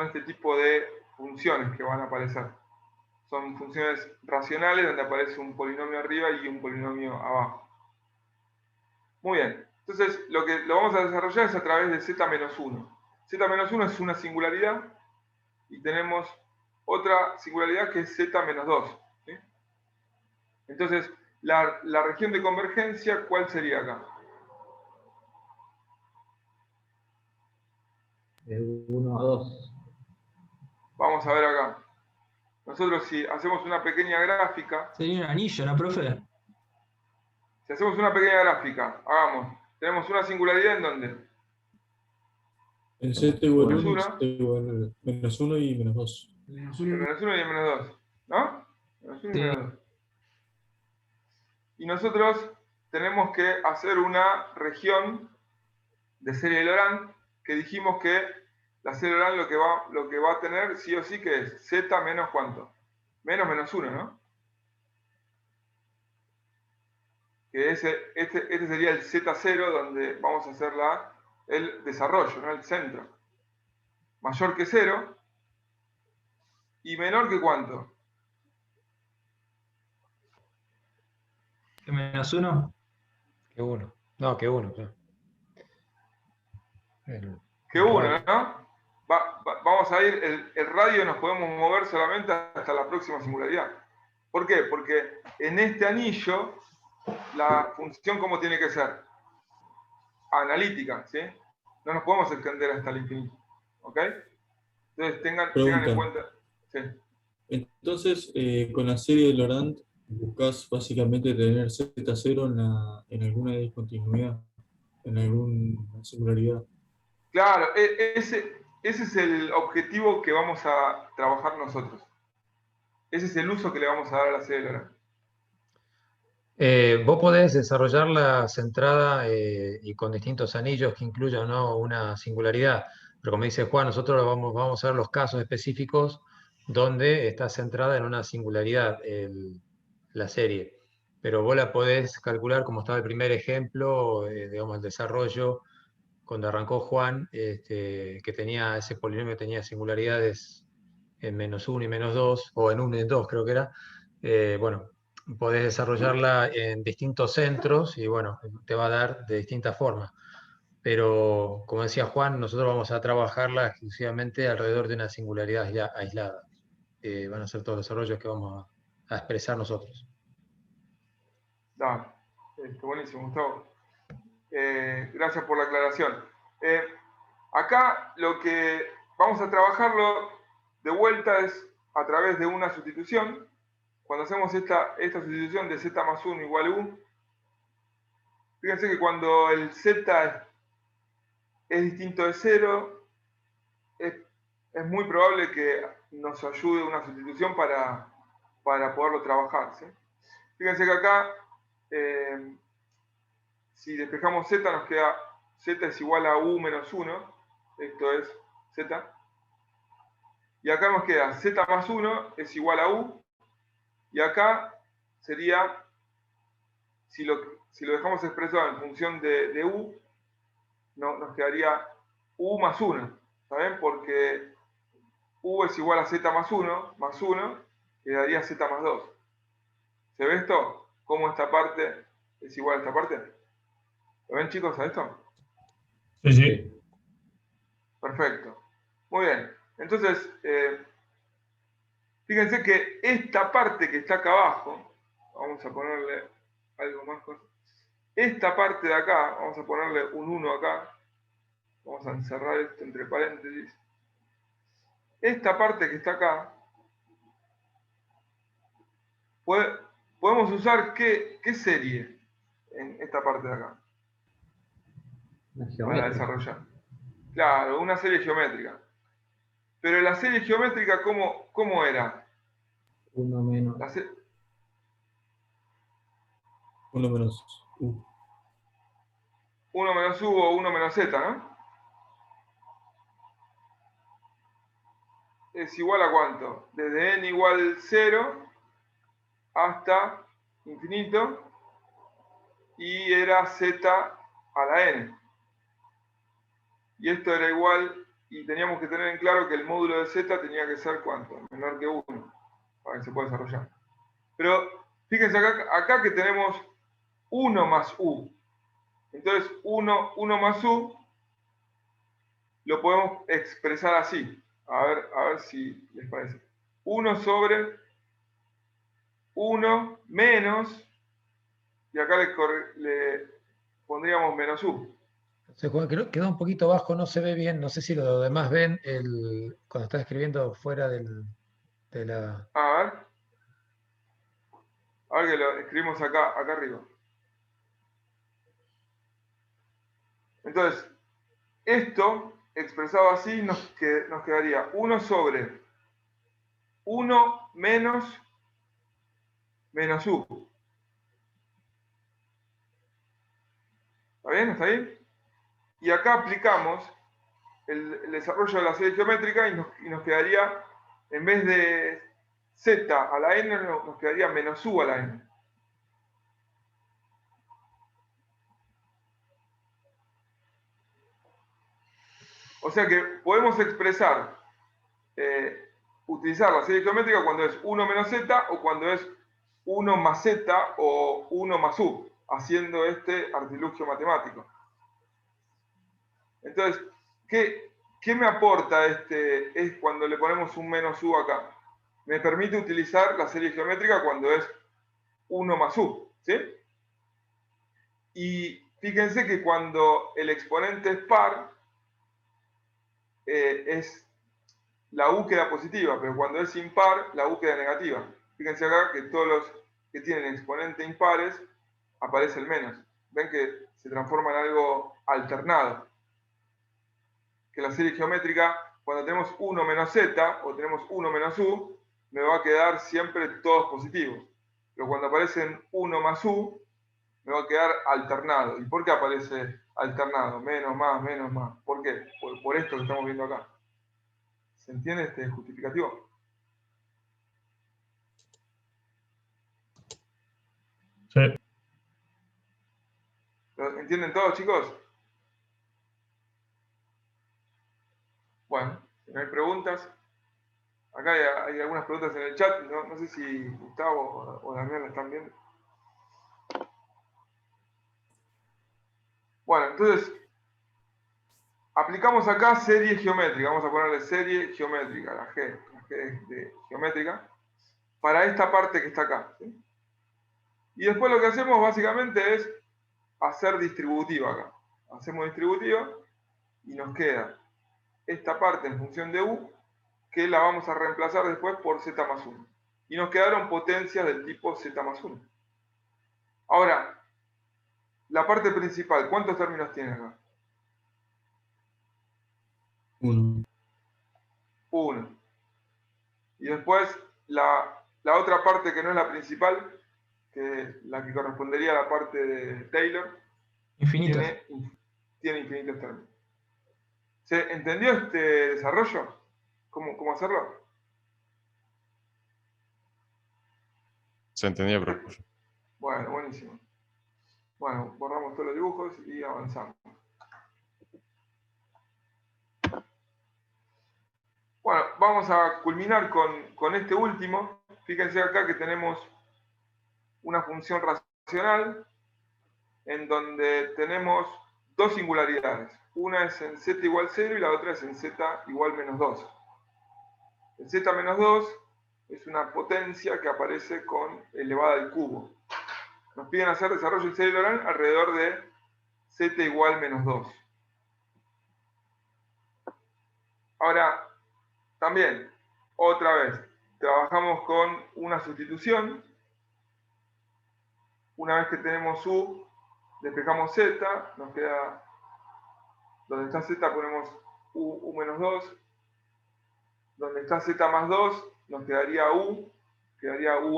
este tipo de funciones que van a aparecer. Son funciones racionales donde aparece un polinomio arriba y un polinomio abajo. Muy bien. Entonces, lo vamos a desarrollar es a través de z-1. Z-1 es una singularidad y tenemos otra singularidad que es z-2. ¿Sí? Entonces, la región de convergencia, ¿cuál sería acá? De 1 a 2. Vamos a ver acá. Nosotros si hacemos una pequeña gráfica, Sería un anillo, ¿no, profe? si hacemos una pequeña gráfica, hagamos, tenemos una singularidad en donde En z igual Menos 1 y uno. z igual menos 1 y menos 2. menos 1 y menos 2, ¿no? Menos 1 y Sí. menos 2. Y nosotros tenemos que hacer una región de serie de Laurent que dijimos que la serie de Laurent lo que va a tener sí o sí que es z menos ¿cuánto? Menos 1, ¿no? Que este sería el z0 donde vamos a hacer el desarrollo, ¿no? El centro. Mayor que 0 y menor que ¿cuánto? ¿Que menos 1? Que 1. No, que 1. Que 1, ¿no? Vamos a ir, el radio nos podemos mover solamente hasta la próxima singularidad. ¿Por qué? Porque en este anillo, la función ¿cómo tiene que ser? Analítica, ¿sí? No nos podemos extender hasta el infinito. ¿Ok? Entonces tengan en cuenta. Sí. Entonces, con la serie de Laurent, buscas básicamente tener z0 en alguna discontinuidad, en alguna singularidad. Claro, ese es el objetivo que vamos a trabajar nosotros. Ese es el uso que le vamos a dar a la serie de Laurent. Vos podés desarrollarla centrada y con distintos anillos que incluyan o no una singularidad. Pero como dice Juan, nosotros vamos a ver los casos específicos donde está centrada en una singularidad la serie. Pero vos la podés calcular como estaba el primer ejemplo, digamos, el desarrollo, cuando arrancó Juan, que tenía ese polinomio, tenía singularidades en -1 y -2, o en 1 y en 2 creo que era. Bueno, podés desarrollarla en distintos centros y bueno, te va a dar de distintas formas. Pero como decía Juan, nosotros vamos a trabajarla exclusivamente alrededor de una singularidad aislada. Van a ser todos los desarrollos que vamos a expresar nosotros. Dale. Buenísimo, Gustavo. Gracias por la aclaración. Acá lo que vamos a trabajarlo de vuelta es a través de una sustitución. Cuando hacemos esta sustitución de z más 1 igual a u, fíjense que cuando el z es distinto de 0, es muy probable que nos ayude una sustitución para poderlo trabajar, ¿sí? Fíjense que acá, si despejamos z, nos queda z es igual a u menos 1, esto es z, y acá nos queda z más 1 es igual a u, y acá sería, si lo dejamos expresado en función de u, nos quedaría u más 1, ¿saben? Porque u es igual a z más 1, quedaría z más 2. ¿Se ve esto? ¿Cómo esta parte es igual a esta parte? ¿Lo ven, chicos, a esto? Sí, sí. Perfecto. Muy bien. Entonces, fíjense que esta parte que está acá abajo, vamos a ponerle algo más. Esta parte de acá, vamos a ponerle un 1 acá. Vamos a encerrar esto entre paréntesis. Esta parte que está acá, podemos usar ¿qué serie en esta parte de acá? Para desarrollar. Claro, una serie geométrica. Pero la serie geométrica, ¿cómo era? 1 menos. 1 menos u. 1 menos u o 1 menos z, ¿no? Es igual a ¿cuánto? Desde n igual 0 hasta infinito, y era z a la n. Y esto era igual, y teníamos que tener en claro que el módulo de z tenía que ser ¿cuánto? Menor que 1, para que se pueda desarrollar. Pero fíjense acá que tenemos 1 más u. Entonces 1 más u lo podemos expresar así. A ver si les parece. 1 sobre 1 menos, y acá le pondríamos menos u. Se quedó un poquito bajo, no se ve bien, no sé si los demás ven cuando está escribiendo fuera de la... A ver que lo escribimos acá arriba. Entonces, esto expresado así nos quedaría 1 sobre 1 menos u. ¿Está bien? ¿Está bien? Y acá aplicamos el desarrollo de la serie geométrica y nos quedaría, en vez de z a la n, nos quedaría menos u a la n. O sea que podemos expresar, utilizar la serie geométrica cuando es 1 menos z o cuando es 1 más z o 1 más u, haciendo este artilugio matemático. Entonces, ¿qué me aporta es cuando le ponemos un menos u acá? Me permite utilizar la serie geométrica cuando es 1 más u, ¿sí? Y fíjense que cuando el exponente es par, la u queda positiva, pero cuando es impar, la u queda negativa. Fíjense acá que todos los que tienen exponente impares, aparece el menos. Ven que se transforma en algo alternado. Que la serie geométrica, cuando tenemos 1 menos z o tenemos 1 menos u, me va a quedar siempre todos positivos. Pero cuando aparecen 1 más u, me va a quedar alternado. ¿Y por qué aparece alternado? Menos, más. ¿Por qué? Por esto que estamos viendo acá. ¿Se entiende este justificativo? Sí. ¿Lo entienden todos, chicos? Bueno, si no hay preguntas. Acá hay algunas preguntas en el chat. No sé si Gustavo o Damián la están viendo. Bueno, entonces, aplicamos acá serie geométrica. Vamos a ponerle serie geométrica, la G de geométrica, para esta parte que está acá. ¿Sí? Y después lo que hacemos básicamente es hacer distributiva acá. Hacemos distributiva y nos queda esta parte en función de u, que la vamos a reemplazar después por z más 1. Y nos quedaron potencias del tipo z más 1. Ahora, la parte principal, ¿cuántos términos tiene acá? 1. 1. Y después la otra parte que no es la principal, que es la que correspondería a la parte de Taylor, Infinitos. tiene infinitos términos. ¿Se entendió este desarrollo? ¿Cómo hacerlo? Se entendió, profe. Bueno, buenísimo. Bueno, borramos todos los dibujos y avanzamos. Bueno, vamos a culminar con este último. Fíjense acá que tenemos una función racional en donde tenemos dos singularidades. Una es en z igual 0 y la otra es en z igual menos 2. El z menos 2 es una potencia que aparece con elevada al cubo. Nos piden hacer desarrollo de serie Laurent alrededor de z igual menos 2. Ahora, también, otra vez, trabajamos con una sustitución. Una vez que tenemos u, despejamos z, nos queda, donde está z ponemos u menos 2, donde está z más 2, nos quedaría u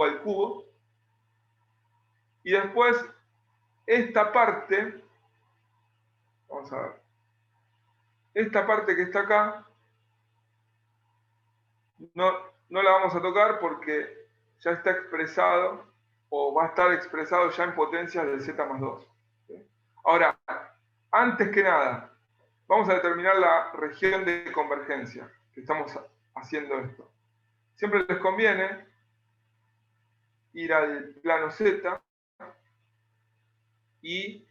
al cubo. Y después, esta parte, vamos a ver, esta parte que está acá, no la vamos a tocar porque ya está expresado, o va a estar expresado ya en potencias de z más 2. ¿Sí? Ahora, antes que nada, vamos a determinar la región de convergencia, que estamos haciendo esto. Siempre les conviene ir al plano Z y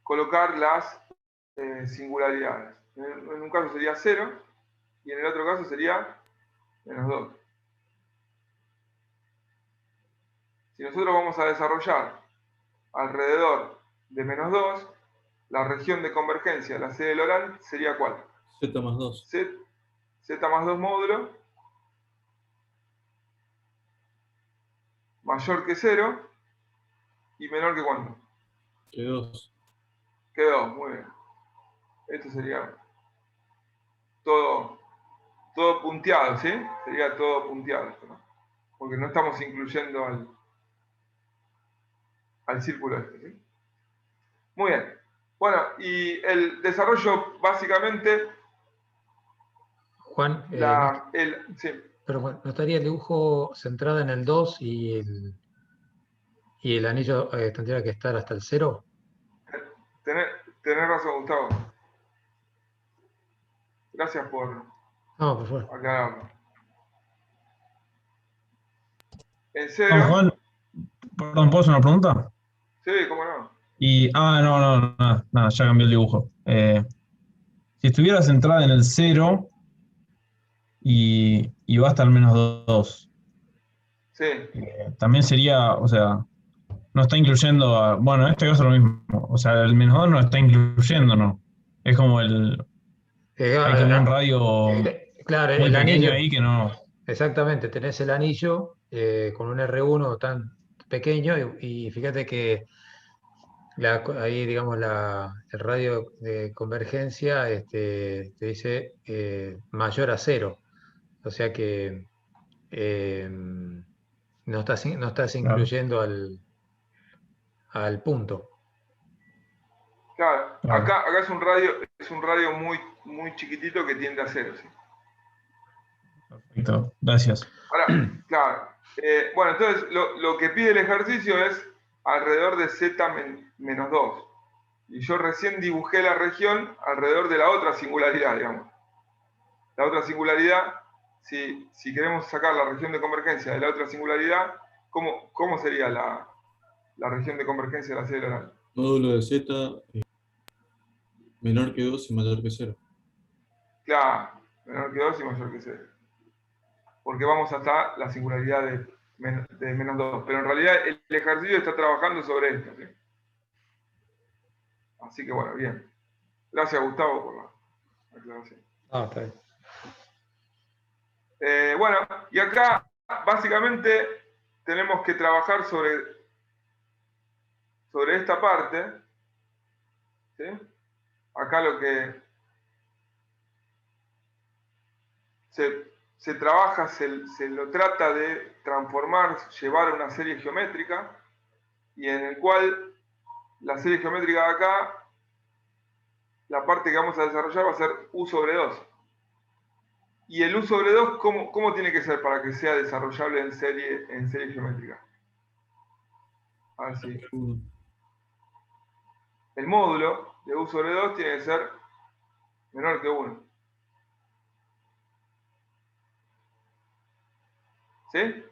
colocar las singularidades. En un caso sería 0 y en el otro caso sería menos 2. Si nosotros vamos a desarrollar alrededor de menos 2, la región de convergencia, la C de Laurent, ¿sería cuál? Z más 2. Z más 2 módulo mayor que 0 y menor que ¿cuánto? Que 2. Que 2, muy bien. Esto sería todo punteado, ¿sí? Sería todo punteado esto, ¿no? Porque no estamos incluyendo al círculo este, ¿sí? Muy bien. Bueno, y el desarrollo básicamente... Juan, sí. pero bueno, ¿no estaría el dibujo centrado en el 2 y el anillo tendría que estar hasta el 0? Tenés razón, Gustavo. Gracias por favor. aclararlo. En Don 0... Juan, perdón, ¿puedo hacer una pregunta? Sí, cómo no. Nada, ya cambió el dibujo. Si estuviera centrada en el 0 y va hasta el menos 2, Sí. también sería, o sea, no está incluyendo bueno, en este caso lo mismo, o sea, el menos 2 no está incluyendo, ¿no? Es como hay como un radio claro, muy el pequeño anillo. ahí que no... Exactamente, tenés el anillo con un R1 tan pequeño y fíjate que ahí, digamos, el radio de convergencia te dice mayor a 0. O sea que No estás incluyendo al punto. Claro, Claro. acá es un radio muy, muy chiquitito que tiende a cero, ¿sí? Perfecto, gracias. Ahora, claro. Bueno, entonces lo que pide el ejercicio es alrededor de z-2. Y yo recién dibujé la región alrededor de la otra singularidad, digamos. La otra singularidad, si queremos sacar la región de convergencia de la otra singularidad, ¿cómo sería la región de convergencia de la serie oral? Módulo de z menor que 2 y mayor que 0. Claro, menor que 2 y mayor que 0. Porque vamos hasta la singularidad de menos 2. Pero en realidad el ejercicio está trabajando sobre esto, ¿sí? Así que bueno, bien. Gracias, Gustavo, por la aclaración. Ah, está bien. Bueno, y acá básicamente tenemos que trabajar sobre esta parte, ¿sí? Acá lo que se trabaja, se lo trata de transformar, llevar a una serie geométrica, y en el cual la serie geométrica de acá, la parte que vamos a desarrollar va a ser U sobre 2. Y el U sobre 2, ¿cómo tiene que ser para que sea desarrollable en serie geométrica? A ver si. El módulo de U sobre 2 tiene que ser menor que 1. ¿Sí?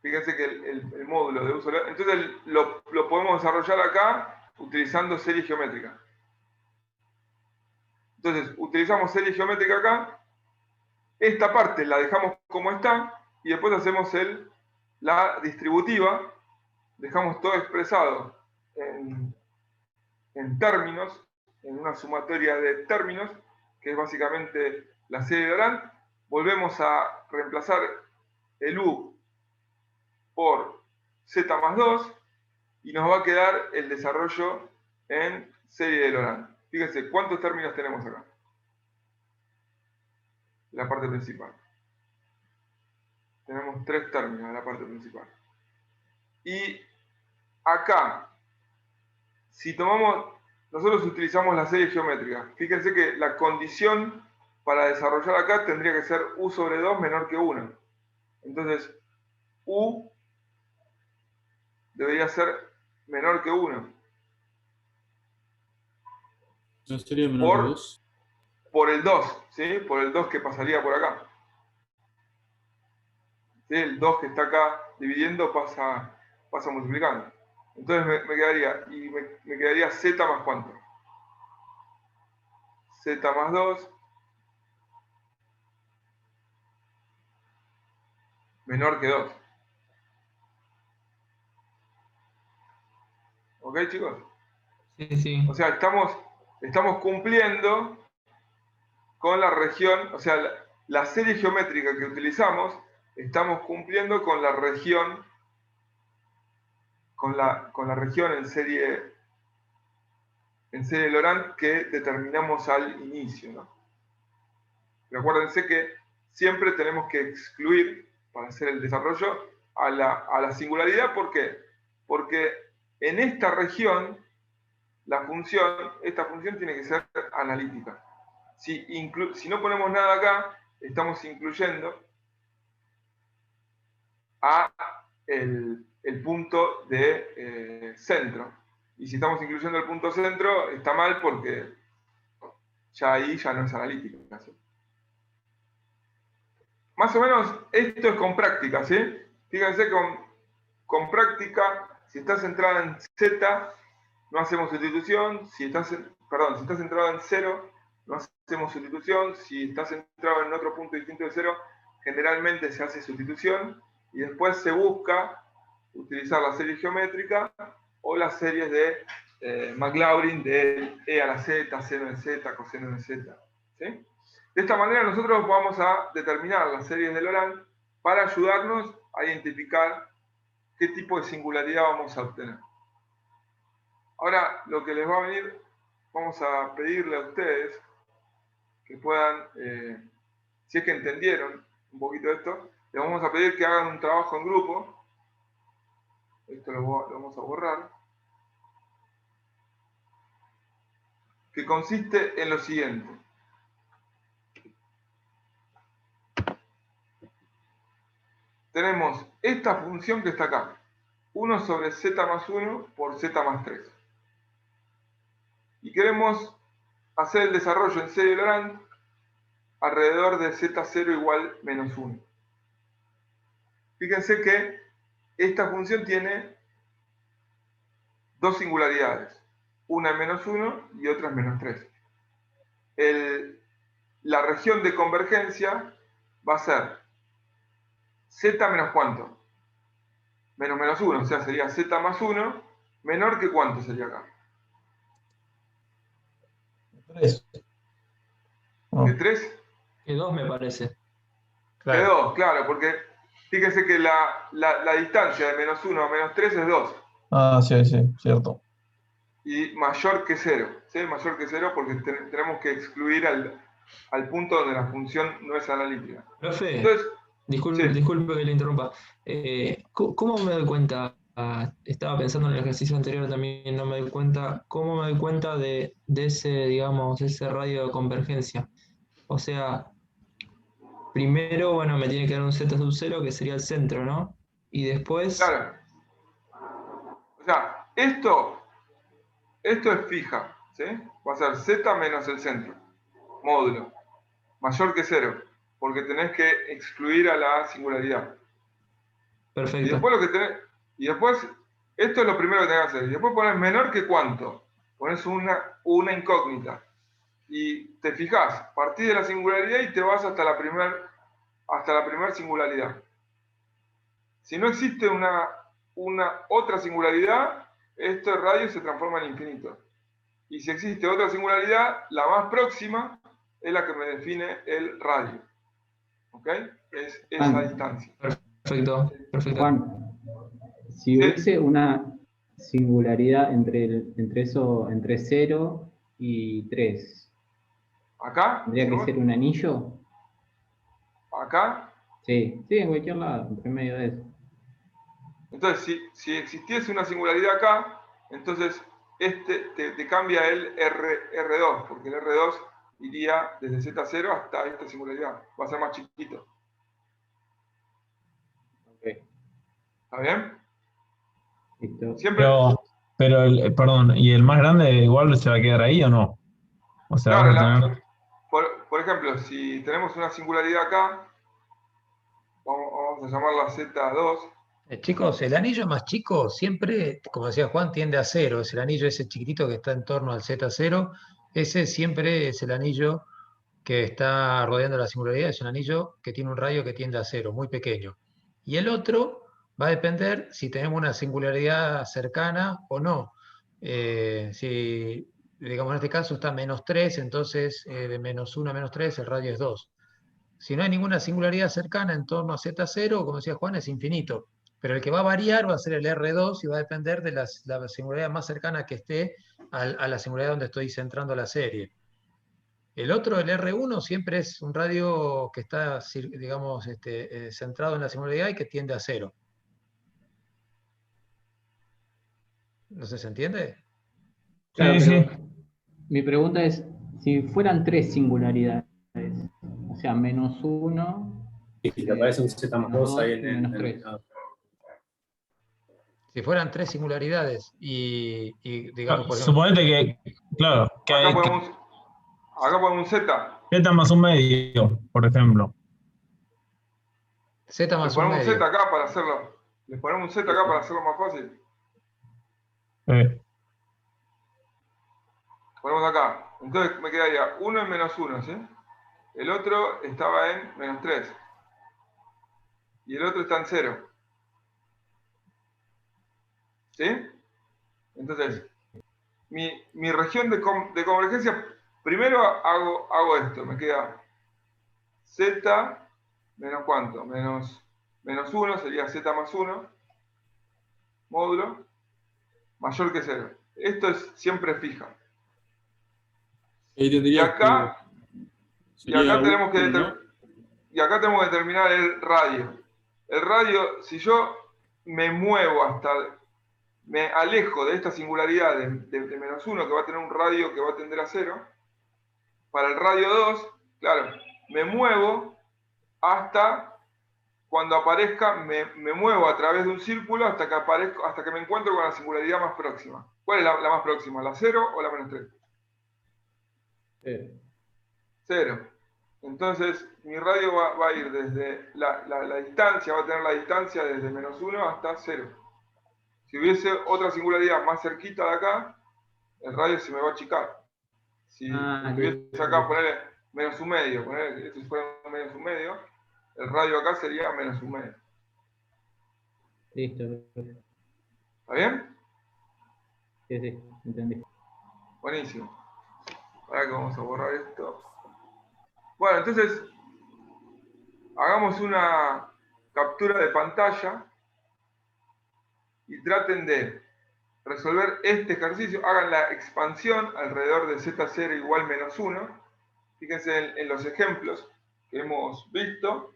Fíjense que el módulo de U sobre 2. Entonces lo podemos desarrollar acá utilizando serie geométrica. Entonces, utilizamos serie geométrica acá. Esta parte la dejamos como está y después hacemos la distributiva. Dejamos todo expresado en términos, en una sumatoria de términos, que es básicamente la serie de Laurent. Volvemos a reemplazar el U por Z más 2 y nos va a quedar el desarrollo en serie de Laurent. Fíjense, ¿cuántos términos tenemos acá? La parte principal. Tenemos 3 términos en la parte principal. Y acá, si nosotros utilizamos la serie geométrica. Fíjense que la condición para desarrollar acá tendría que ser U sobre 2 menor que 1. Entonces, U debería ser menor que 1. ¿No sería menor que 2? Por el 2, ¿sí? Por el 2 que pasaría por acá. ¿Sí? El 2 que está acá dividiendo pasa multiplicando. Entonces me quedaría Z más ¿cuánto? Z más 2 menor que 2. ¿Ok, chicos? Sí, sí. O sea, estamos cumpliendo con la región, o sea, la serie geométrica que utilizamos, estamos cumpliendo con la región, con la región en serie Laurent que determinamos al inicio, ¿no? Pero acuérdense que siempre tenemos que excluir, para hacer el desarrollo, a la singularidad. ¿Por qué? Porque en esta región, esta función tiene que ser analítica. Si no ponemos nada acá, estamos incluyendo a el punto de centro. Y si estamos incluyendo el punto centro, está mal porque ya ahí ya no es analítica, ¿sí? Más o menos esto es con práctica, ¿sí? Fíjense, con práctica, si está centrada en Z, no hacemos sustitución. Si está centrado en 0, no hacemos sustitución. Si está centrado en otro punto distinto de 0, generalmente se hace sustitución. Y después se busca utilizar la serie geométrica o las series de Maclaurin de E a la Z, seno de Z, coseno de Z, ¿sí? De esta manera nosotros vamos a determinar las series de Laurent para ayudarnos a identificar qué tipo de singularidad vamos a obtener. Ahora, lo que les va a venir, vamos a pedirle a ustedes que puedan, si es que entendieron un poquito esto, le vamos a pedir que hagan un trabajo en grupo. Esto lo vamos a borrar. Que consiste en lo siguiente. Tenemos esta función que está acá. 1 sobre z más 1 por z más 3. Y queremos hacer el desarrollo en serie de Laurent alrededor de z0 igual menos 1. Fíjense que esta función tiene dos singularidades. Una es menos 1 y otra es menos 3. La región de convergencia va a ser z menos cuánto. Menos 1, o sea, sería z más 1, menor que cuánto sería acá. 3. ¿De 3? Que 2 me parece. Claro. De 2, claro, porque fíjense que la distancia de menos 1 a menos 3 es 2. Ah, sí, cierto. Y mayor que 0. ¿Sí? Mayor que 0 porque tenemos que excluir al punto donde la función no es analítica. Profe, Entonces, disculpe, sí. disculpe que le interrumpa. ¿Cómo me doy cuenta? Estaba pensando en el ejercicio anterior también, no me doy cuenta. ¿Cómo me doy cuenta de ese, digamos, ese radio de convergencia? O sea, primero, bueno, me tiene que dar un z sub 0 que sería el centro, ¿no? Y después, Claro. O sea, esto es fija, ¿sí? Va a ser z menos el centro, módulo, mayor que 0, porque tenés que excluir a la singularidad. Y perfecto. después esto es lo primero que tenés que hacer. Y después pones menor que cuánto. Pones una incógnita. Y te fijás, partís de la singularidad y te vas hasta la primer singularidad. Si no existe una otra singularidad, este radio se transforma en infinito. Y si existe otra singularidad, la más próxima es la que me define el radio. ¿Ok? Es esa distancia. Perfecto. Juan, si hubiese una singularidad entre 0 y 3, ¿Acá? ¿tendría que ser un anillo? ¿Acá? Sí, en cualquier lado, entre medio de eso. Entonces, si existiese una singularidad acá, entonces te cambia el R2, porque el R2 iría desde Z0 hasta esta singularidad. Va a ser más chiquito. Ok, ¿Está bien? listo. Siempre, Pero perdón, ¿y el más grande igual se va a quedar ahí o no? O sea, claro, vas a tener... por ejemplo, si tenemos una singularidad acá, vamos a llamarla Z2. Chicos, el anillo más chico siempre, como decía Juan, tiende a 0. Es el anillo ese chiquitito que está en torno al Z0. Ese siempre es el anillo que está rodeando la singularidad. Es un anillo que tiene un radio que tiende a 0, muy pequeño. Y el otro va a depender si tenemos una singularidad cercana o no. Si, digamos, en este caso está menos 3, entonces de menos 1 a menos 3 el radio es 2. Si no hay ninguna singularidad cercana en torno a Z0, como decía Juan, es infinito. Pero el que va a variar va a ser el R2 y va a depender de la singularidad más cercana que esté a la singularidad donde estoy centrando la serie. El otro, el R1, siempre es un radio que está, digamos, centrado en la singularidad y que tiende a 0. ¿No sé, se entiende? Claro, Sí, pero sí. mi pregunta es, si fueran 3 singularidades, o sea, menos 1, Y te aparece un Z más 2 ahí en menos el... 3. Si fueran 3 singularidades y digamos, por ejemplo, Suponete que, claro, que Acá hay ponemos un Z. Z más un medio, por ejemplo. Z Le más un ponemos un medio. Z acá para hacerlo. Le ponemos un Z acá para hacerlo más fácil. Ponemos acá. Entonces me quedaría 1 en menos 1, ¿sí? El otro estaba en menos 3. Y el otro está en 0. ¿Sí? Entonces, mi región de convergencia, primero hago esto. Me queda Z menos cuánto? Menos 1 sería Z más 1. Módulo. Mayor que 0. Esto es siempre fija. Ahí Y tendría acá, sería tenemos que uno, ¿no? determinar el radio. el radio, si yo me muevo me alejo de esta singularidad de menos 1, que va a tener un radio que va a tender a 0, para el radio 2, claro, me muevo hasta cuando aparezca, me muevo a través de un círculo hasta que me encuentro con la singularidad más próxima. ¿Cuál es la más próxima? ¿La 0 o la menos 3? 0. Entonces, mi radio va a ir desde la distancia, va a tener la distancia desde menos 1 hasta 0. Si hubiese otra singularidad más cerquita de acá, el radio se me va a achicar. Si tuviese acá, ponerle menos un medio, ponerle que esto fuera menos un medio, el radio acá sería menos un medio. Listo. ¿Está bien? Sí, entendí. Buenísimo. Ahora que vamos a borrar esto. Bueno, entonces, hagamos una captura de pantalla y traten de resolver este ejercicio. Hagan la expansión alrededor de z0 igual menos 1. Fíjense en los ejemplos que hemos visto.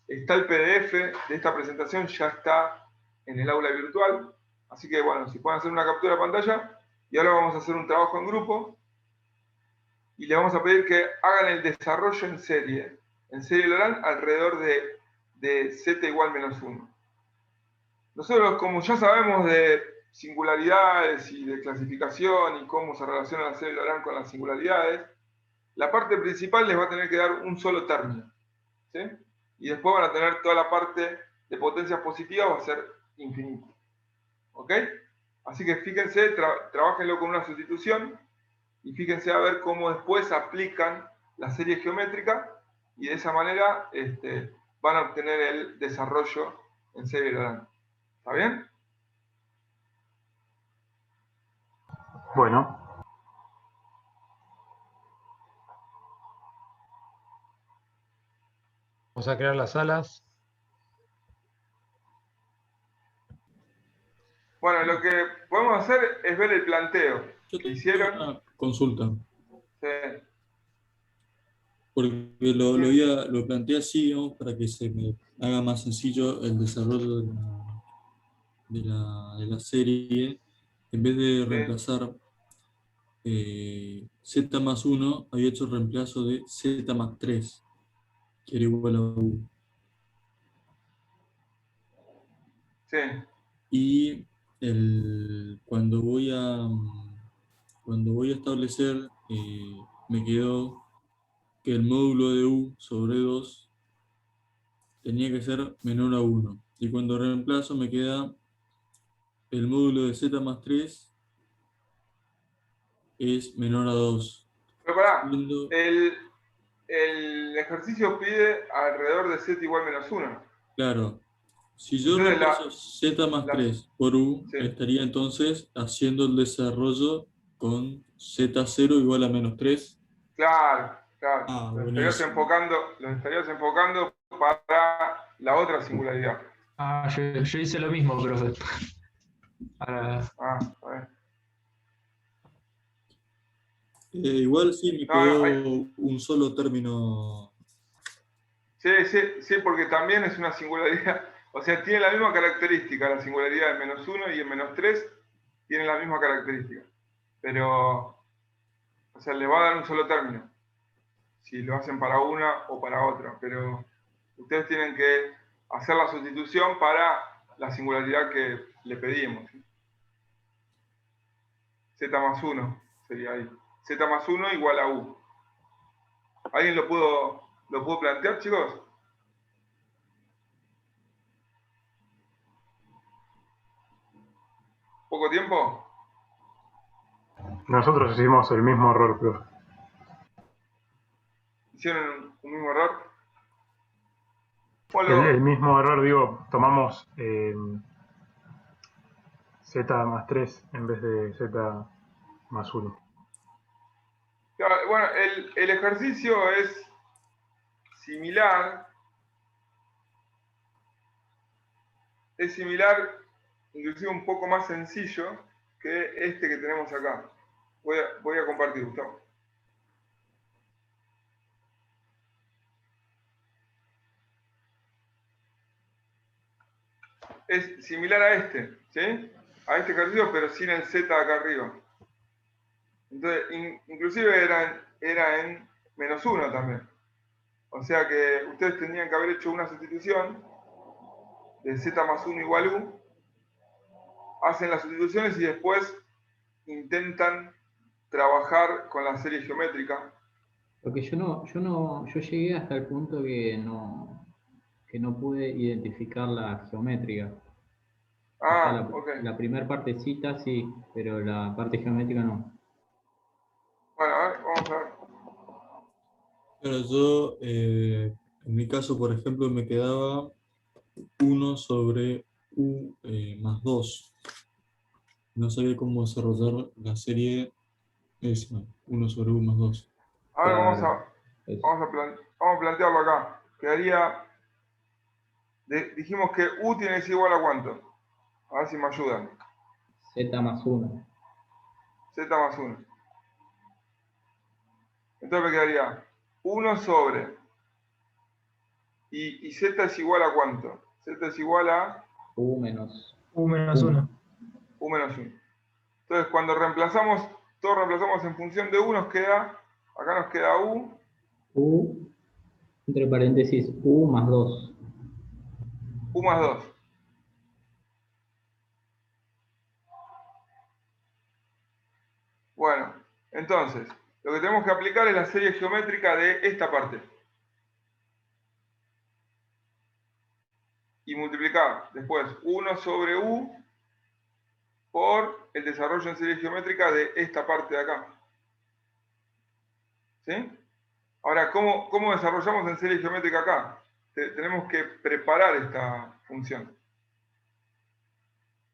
Está el PDF de esta presentación, ya está en el aula virtual. Así que, bueno, si pueden hacer una captura de pantalla. Y ahora vamos a hacer un trabajo en grupo. Y le vamos a pedir que hagan el desarrollo en serie Laurent, alrededor de z igual menos 1. Nosotros, como ya sabemos de singularidades y de clasificación y cómo se relaciona la serie Laurent con las singularidades, la parte principal les va a tener que dar un solo término, ¿sí? Y después van a tener toda la parte de potencias positivas, va a ser infinita. ¿Ok? Así que fíjense, trabájenlo con una sustitución y fíjense a ver cómo después aplican la serie geométrica y de esa manera van a obtener el desarrollo en serie Laurent. ¿Está bien? Bueno, Vamos a crear las salas. Bueno, lo que podemos hacer es ver el planteo Yo que tengo hicieron. una consulta, Sí. porque lo planteé así, digamos, para que se me haga más sencillo el desarrollo de la serie. En vez de reemplazar z más 1, había hecho el reemplazo de z más 3, que era igual a u. Sí. Y cuando voy a establecer, me quedó que el módulo de u sobre 2 tenía que ser menor a 1. Y cuando reemplazo me queda el módulo de z más 3 es menor a 2. Pero pará, Siendo- el ejercicio pide alrededor de z igual menos 1. Claro, si yo Entonces reemplazo z más 3 por u, sí. estaría entonces haciendo el desarrollo con z0 igual a menos 3. Claro. Ah, Los buenísimo. estarías enfocando para la otra singularidad. Ah, yo hice lo mismo, profe. Ahora, A ver. Igual sí me No, quedó un solo término. Sí, porque también es una singularidad. O sea, tiene la misma característica, la singularidad en menos 1 y en menos 3 tienen la misma característica. Pero, o sea, le va a dar un solo término. Si lo hacen para una o para otra. Pero ustedes tienen que hacer la sustitución para la singularidad que le pedimos. Z más 1 sería ahí. Z más 1 igual a U. ¿Alguien lo pudo plantear, chicos? ¿Poco tiempo? nosotros hicimos el mismo error, profe. ¿Hicieron un mismo error? El mismo error, digo, tomamos z más 3 en vez de z más 1. Bueno, el ejercicio es similar. Es similar, inclusive un poco más sencillo que este que tenemos acá. Voy a compartir, Gustavo. es similar a este, ¿sí? A este ejercicio, pero sin el z acá arriba. Entonces, inclusive era en -1 también. O sea que ustedes tendrían que haber hecho una sustitución de z más 1 igual u, hacen las sustituciones y después intentan trabajar con la serie geométrica. Porque yo llegué hasta el punto que no pude identificar la geométrica. O sea, Ok. la primera partecita sí, pero la parte geométrica no. Bueno, a ver, vamos a ver. Pero yo, en mi caso, por ejemplo, me quedaba 1 sobre u más 2. No sabía cómo desarrollar la serie esa, 1 sobre u más 2. A ver, Claro. vamos a plantearlo acá. Quedaría, dijimos que u tiene que ser igual a cuánto. A ver si me ayudan. Z más 1. Z más 1. Entonces me quedaría 1 sobre. ¿Y z es igual a cuánto? Z es igual a U menos U menos 1. u menos 1. Entonces cuando reemplazamos, todos reemplazamos en función de u, acá nos queda u. U, entre paréntesis, U más 2. U más 2. Bueno, entonces, lo que tenemos que aplicar es la serie geométrica de esta parte. Y multiplicar después 1 sobre u por el desarrollo en serie geométrica de esta parte de acá. ¿Sí? Ahora, ¿cómo desarrollamos en serie geométrica acá? Tenemos que preparar esta función.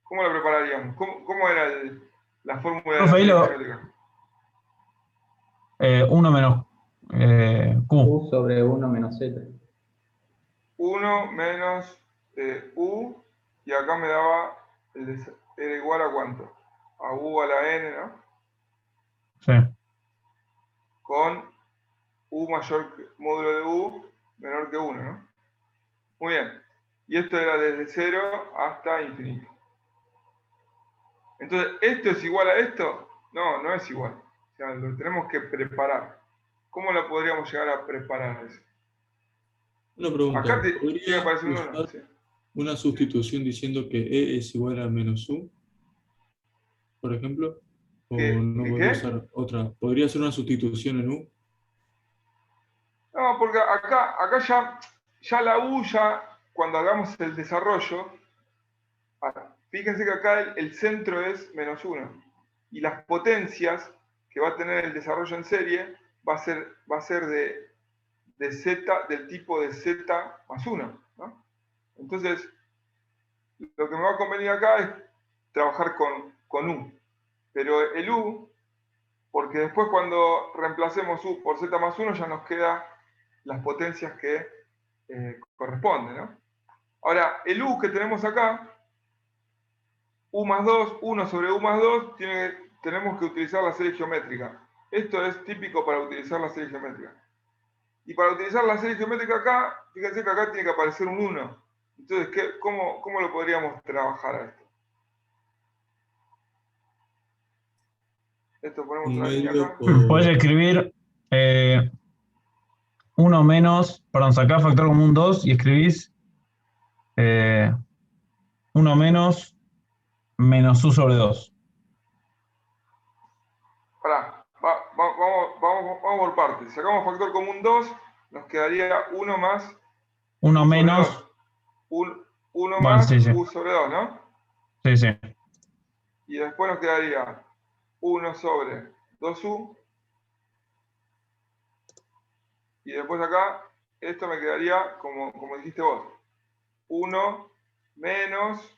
¿Cómo la prepararíamos? ¿Cómo era la fórmula de la Profe, serie Hilo, geométrica? 1 menos Q. U sobre 1 menos Z. 1 menos u, y acá me daba, era igual a cuánto? A u a la n, ¿no? Sí. Con u mayor que módulo de u menor que 1, ¿no? Muy bien. Y esto era desde 0 hasta infinito. Entonces, ¿esto es igual a esto? No, no es igual. O sea, lo tenemos que preparar. ¿Cómo lo podríamos llegar a preparar eso? Una pregunta, Acá tiene que ¿podría aparecer un 1. usar ¿Sí? una sustitución diciendo que e es igual a menos u, por ejemplo? ¿O no ¿Que podría qué? usar otra? ¿Podría ser una sustitución en u? No, porque acá ya la U, cuando hagamos el desarrollo, fíjense que acá el centro es -1. Y las potencias que va a tener el desarrollo en serie va a ser de Z, del tipo de Z más 1, ¿no? Entonces, lo que me va a convenir acá es trabajar con U. Pero el U, porque después cuando reemplacemos U por Z más 1 ya nos queda las potencias que corresponden, ¿no? Ahora, el U que tenemos acá, U más 2, 1 sobre U más 2, tenemos que utilizar la serie geométrica. Esto es típico para utilizar la serie geométrica. Y para utilizar la serie geométrica acá, fíjense que acá tiene que aparecer un 1. Entonces, ¿cómo lo podríamos trabajar a esto? Esto ponemos Un una línea medio acá. Puedes por... escribir 1 menos, perdón, sacás factor común 2 y escribís 1 menos U sobre 2. Pará, vamos por partes. Sacamos factor común 2, nos quedaría 1 más 1 U sobre menos, 2. 1 bueno, más sí, sí, U sobre 2, ¿no? sí, sí. Y después nos quedaría 1 sobre 2u. Y después acá, esto me quedaría como dijiste vos. 1 menos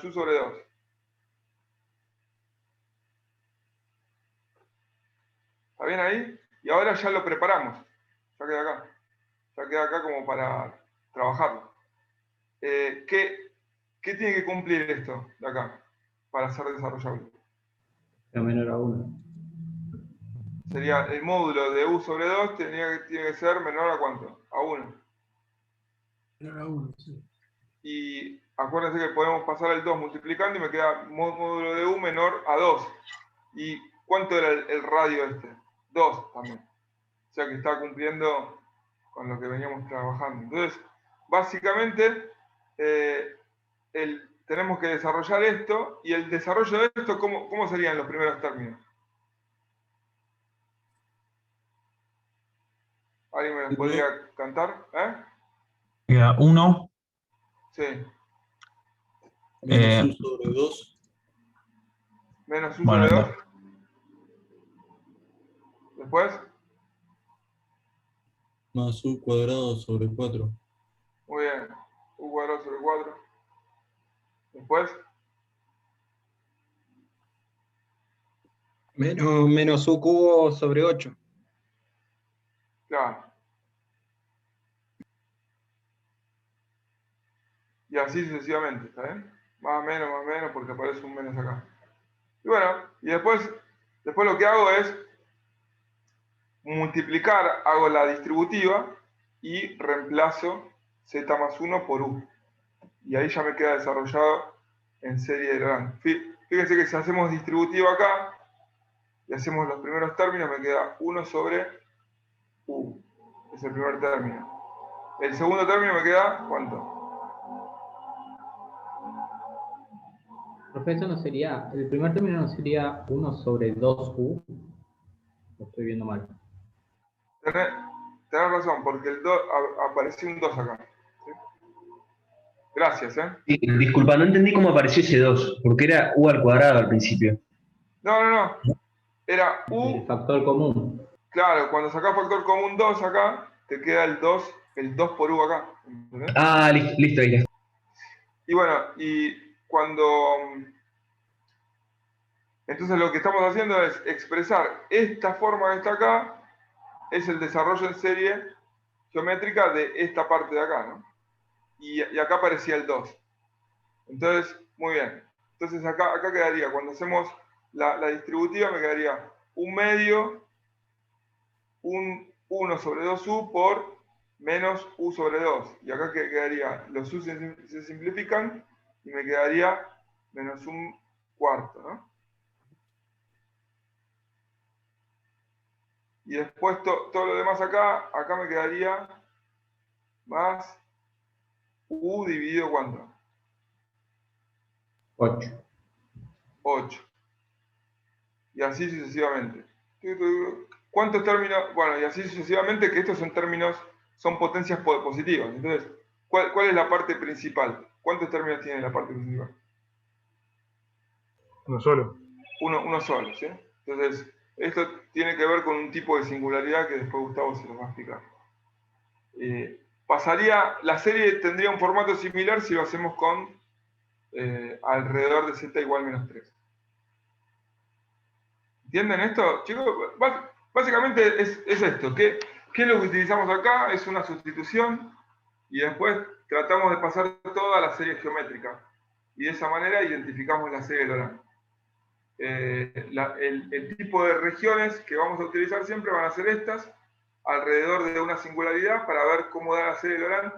U sobre 2. ¿Está bien ahí? Y ahora ya lo preparamos. Ya queda acá. Ya queda acá como para trabajarlo. ¿Qué tiene que cumplir esto de acá para ser desarrollable? La menor a 1. Sería el módulo de U sobre 2 tiene que ser menor a cuánto? A 1. Menor a 1, sí. y acuérdense que podemos pasar el 2 multiplicando y me queda módulo de U menor a 2. ¿Y cuánto era el radio este? 2 también. O sea que está cumpliendo con lo que veníamos trabajando. Entonces, básicamente, tenemos que desarrollar esto, y el desarrollo de esto, ¿cómo serían los primeros términos? ¿Alguien me los podría cantar? Queda 1. Sí. Menos U sobre 2. Menos U Bueno, sobre 2. Después. Más U cuadrado sobre 4. Muy bien. U cuadrado sobre 4. Después. Menos U cubo sobre 8. Claro. Y así sucesivamente, ¿está bien? Más menos, porque aparece un menos acá. Y bueno, y después lo que hago es multiplicar, hago la distributiva y reemplazo z más 1 por u. Y ahí ya me queda desarrollado en serie de Laurent. Fíjense que si hacemos distributiva acá y hacemos los primeros términos, me queda 1 sobre u. Es el primer término. El segundo término me queda, ¿cuánto? Profesor, ¿no sería, el primer término no sería 1 sobre 2u? Lo estoy viendo mal. Tenés razón, porque el 2 apareció un 2 acá. ¿Sí? Gracias, Sí, disculpa, no entendí cómo apareció ese 2, porque era u al cuadrado al principio. No. Era u. El factor común. Claro, cuando sacás factor común 2 acá, te queda el 2 por u acá. ¿Entendés? Ah, listo, ahí está. Y bueno, y cuando... Entonces lo que estamos haciendo es expresar esta forma que está acá, es el desarrollo en serie geométrica de esta parte de acá, ¿no? Y acá aparecía el 2. Entonces, muy bien. Entonces acá quedaría, cuando hacemos la distributiva, me quedaría un medio, un 1 sobre 2u por menos u sobre 2. Y acá quedaría, los u se simplifican y me quedaría menos un cuarto, ¿no? Y después todo lo demás acá me quedaría más u dividido ¿cuánto? 8. 8. Y así sucesivamente. ¿Cuántos términos? Bueno, y así sucesivamente, que estos son términos, son potencias positivas. Entonces, ¿cuál es la parte principal? ¿Cuántos términos tiene la parte principal? Uno solo. Uno solo, ¿sí? Entonces, esto tiene que ver con un tipo de singularidad que después Gustavo se los va a explicar. La serie tendría un formato similar si lo hacemos con alrededor de z igual menos 3. ¿Entienden esto? Chicos, básicamente es esto. ¿Qué es lo que utilizamos acá? Es una sustitución y después tratamos de pasar toda la serie geométrica. Y de esa manera identificamos la serie de Laurent. El tipo de regiones que vamos a utilizar siempre van a ser estas, alrededor de una singularidad para ver cómo da la serie de Laurent.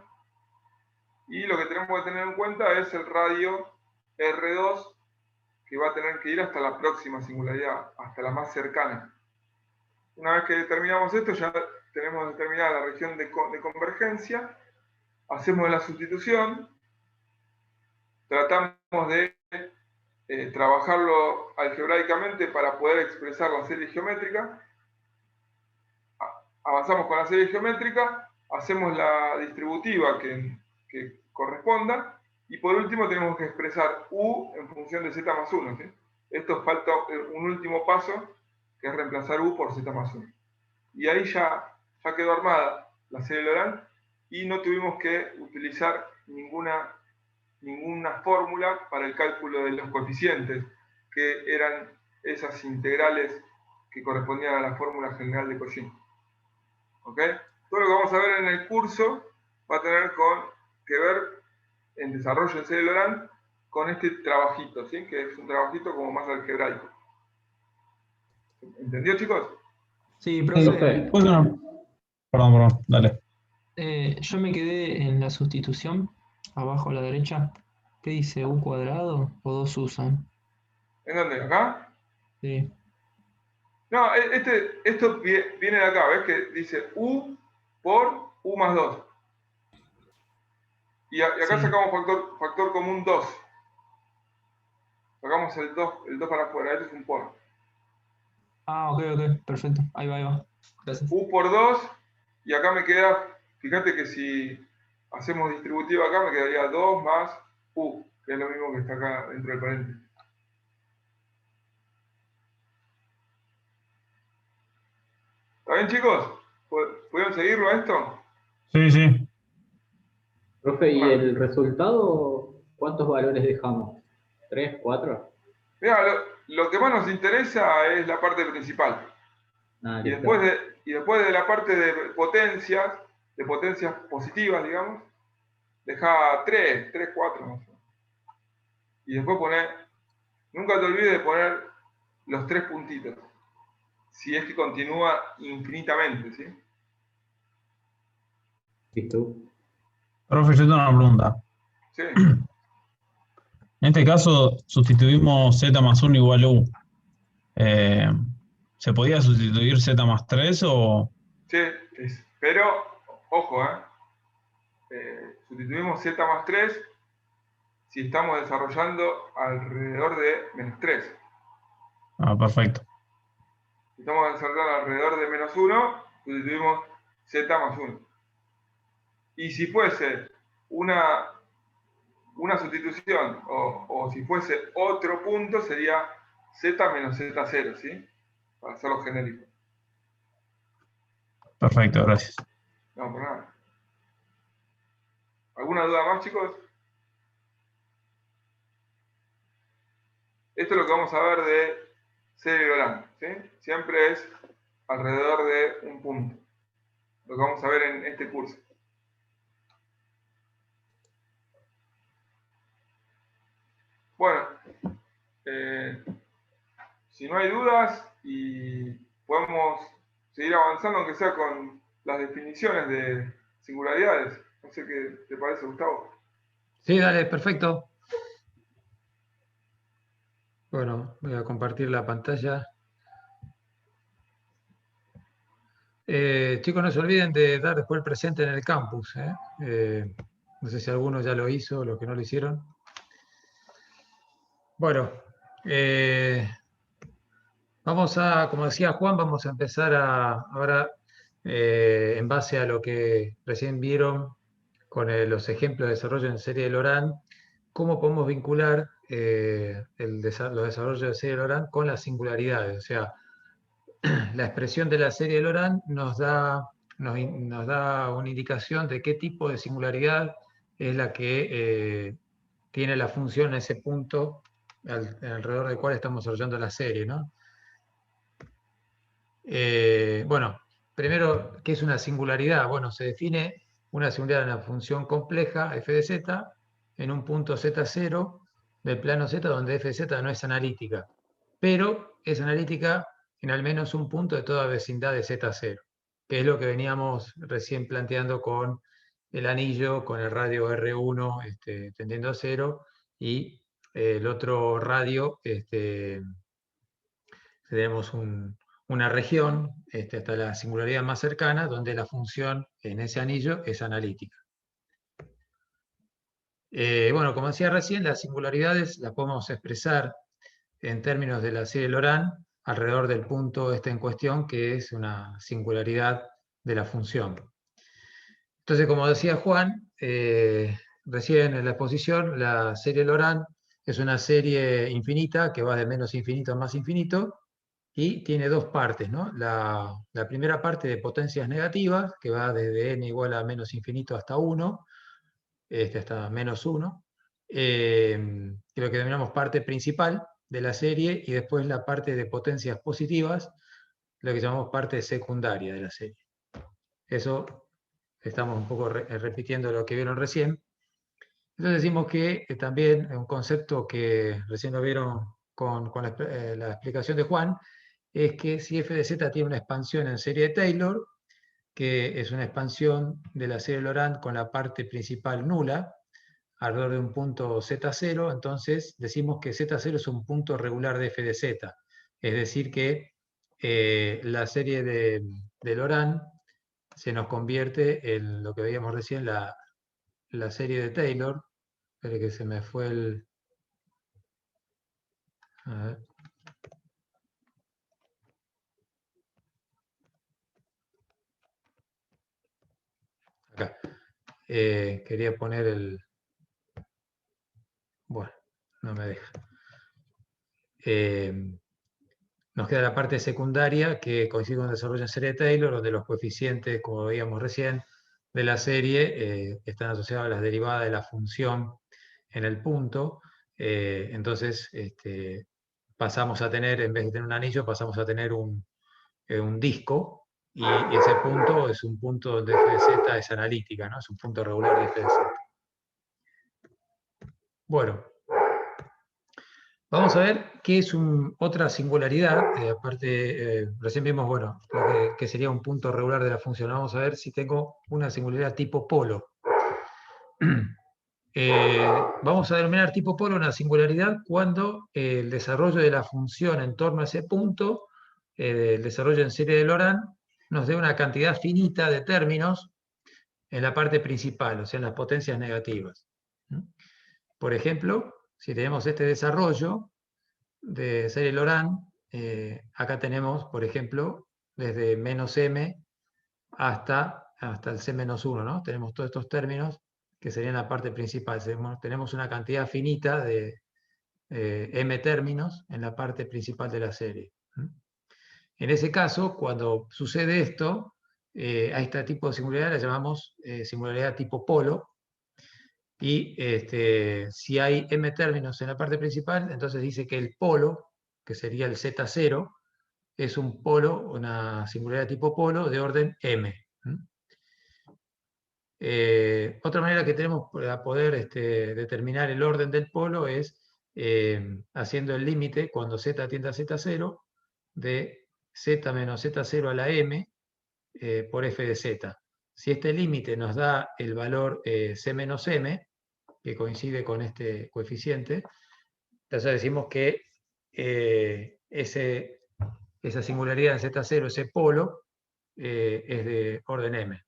Y lo que tenemos que tener en cuenta es el radio R2, que va a tener que ir hasta la próxima singularidad, hasta la más cercana. Una vez que determinamos esto, ya tenemos determinada la región de convergencia, hacemos la sustitución, tratamos de trabajarlo algebraicamente para poder expresar la serie geométrica, avanzamos con la serie geométrica, hacemos la distributiva que corresponda, y por último tenemos que expresar u en función de z más 1. ¿Sí? Esto falta un último paso, que es reemplazar u por z más 1. Y ahí ya quedó armada la serie de Laurent y no tuvimos que utilizar ninguna fórmula para el cálculo de los coeficientes, que eran esas integrales que correspondían a la fórmula general de Cauchy. ¿Ok? Todo lo que vamos a ver en el curso va a tener que ver en desarrollo en serie de Laurent con este trabajito, ¿sí? Que es un trabajito como más algebraico. ¿Entendió, chicos? Sí, profe. Perdón, dale. Yo me quedé en la sustitución abajo a la derecha. ¿Qué dice? ¿U cuadrado o 2 usan? ¿En dónde? ¿Acá? Sí. No, esto viene de acá, ¿ves? Que dice U por U más 2. Y acá Sí. sacamos factor común 2. Sacamos el 2 para afuera, este es un por. Ah, ok, perfecto. Ahí va. Gracias. U por 2, y acá me queda, fíjate que si hacemos distributiva acá, me quedaría 2 más U, que es lo mismo que está acá dentro del paréntesis. ¿Está bien, chicos? ¿Pudieron seguirlo a esto? Sí. Profe, ¿y Bueno. el resultado cuántos valores dejamos? ¿3, 4? Mira, lo que más nos interesa es la parte principal. Ah, Y listo. después de la parte de potencias positivas, digamos, deja 3, 4. No sé. Y después nunca te olvides de poner los 3 puntitos. Si es que continúa infinitamente, ¿sí? Listo. Profe, yo tengo una pregunta. Sí. En este caso, sustituimos z más 1 igual a u. ¿Se podía sustituir z más 3 o...? Sí, pero, ojo, sustituimos z más 3 si estamos desarrollando alrededor de menos 3. Ah, perfecto. Si estamos desarrollando alrededor de menos 1, sustituimos z más 1. Y si fuese una sustitución o si fuese otro punto, sería z menos z0, ¿sí? Para hacerlo genérico. Perfecto, gracias. No, por nada. ¿Alguna duda más, chicos? Esto es lo que vamos a ver de serie Laurent, ¿sí? Siempre es alrededor de un punto. Lo que vamos a ver en este curso. Bueno, si no hay dudas y podemos seguir avanzando, aunque sea con las definiciones de singularidades. No sé qué te parece, Gustavo. Sí, dale, perfecto. Bueno, voy a compartir la pantalla. Chicos, no se olviden de dar después el presente en el campus. No sé si alguno ya lo hizo, los que no lo hicieron. Bueno, vamos a, como decía Juan, vamos a empezar ahora, en base a lo que recién vieron con los ejemplos de desarrollo en serie de Laurent, cómo podemos vincular los desarrollos de serie de Laurent con las singularidades. O sea, la expresión de la serie de Laurent nos da una indicación de qué tipo de singularidad es la que tiene la función en ese punto alrededor del cual estamos desarrollando la serie, ¿no? Bueno, primero, ¿qué es una singularidad? Bueno, se define una singularidad en una función compleja, f de z, en un punto z0 del plano z, donde f de z no es analítica, pero es analítica en al menos un punto de toda vecindad de z0, que es lo que veníamos recién planteando con el anillo, con el radio R1 tendiendo a 0, y el otro radio, tenemos una región hasta la singularidad más cercana, donde la función en ese anillo es analítica. Bueno, como decía recién, las singularidades las podemos expresar en términos de la serie Laurent alrededor del punto en cuestión, que es una singularidad de la función. Entonces, como decía Juan, recién en la exposición, la serie Laurent es una serie infinita que va de menos infinito a más infinito, y tiene dos partes, ¿no? La primera parte de potencias negativas, que va desde n igual a menos infinito hasta 1, hasta menos 1, que lo que denominamos parte principal de la serie, y después la parte de potencias positivas, lo que llamamos parte secundaria de la serie. Eso estamos un poco repitiendo lo que vieron recién. Entonces decimos que también un concepto que recién lo vieron con la explicación de Juan, es que si f de z tiene una expansión en serie de Taylor, que es una expansión de la serie Laurent con la parte principal nula, alrededor de un punto Z0, entonces decimos que Z0 es un punto regular de f de z. Es decir que la serie de Laurent se nos convierte en lo que veíamos recién, la serie de Taylor. Espere que se me fue el... A ver. Acá. Quería poner el... Bueno, no me deja. Nos queda la parte secundaria que coincide con el desarrollo en serie de Taylor, donde los coeficientes, como veíamos recién, de la serie están asociados a las derivadas de la función en el punto. Entonces, pasamos a tener, en vez de tener un anillo, pasamos a tener un disco, y ese punto es un punto donde f de z es analítica, ¿no? Es un punto regular de f de z. Bueno, vamos a ver qué es otra singularidad. Aparte, recién vimos, bueno, lo que sería un punto regular de la función. Vamos a ver si tengo una singularidad tipo polo. Vamos a denominar tipo polo una singularidad cuando el desarrollo de la función en torno a ese punto, el desarrollo en serie de Laurent, nos dé una cantidad finita de términos en la parte principal, o sea, en las potencias negativas. Por ejemplo, si tenemos este desarrollo de serie Laurent, acá tenemos, por ejemplo, desde menos m hasta el c-1, ¿no? Tenemos todos estos términos que serían la parte principal. Tenemos una cantidad finita de m términos en la parte principal de la serie. En ese caso, cuando sucede esto, a este tipo de singularidad la llamamos singularidad tipo polo. Y si hay m términos en la parte principal, entonces dice que el polo, que sería el Z0, es un polo, una singularidad tipo polo de orden m. Otra manera que tenemos para poder determinar el orden del polo es haciendo el límite cuando z tiende a z0 de z menos z0 a la m por f de z. Si este límite nos da el valor c menos m, que coincide con este coeficiente, entonces decimos que esa singularidad en Z0, ese polo, es de orden m,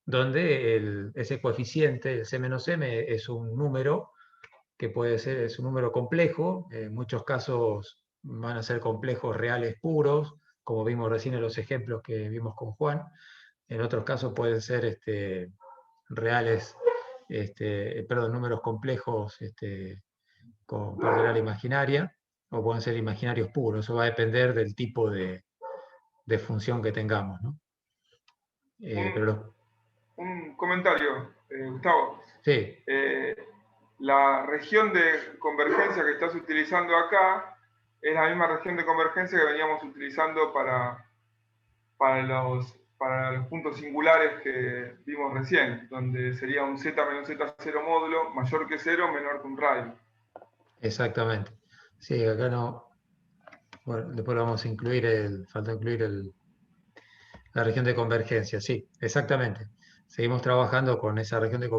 donde ese coeficiente, el c menos m, es un número que puede ser, es un número complejo, en muchos casos van a ser complejos reales puros, como vimos recién en los ejemplos que vimos con Juan. En otros casos pueden ser reales, números complejos con parte real imaginaria, o pueden ser imaginarios puros. Eso va a depender del tipo de función que tengamos, ¿no? Un comentario, Gustavo. Sí. La región de convergencia que estás utilizando acá es la misma región de convergencia que veníamos utilizando para los puntos singulares que vimos recién, donde sería un z menos z0 módulo mayor que 0, menor que un radio. Exactamente. Sí, acá no... Bueno, después lo vamos a incluir, falta incluir la región de convergencia, sí, exactamente. Seguimos trabajando con esa región de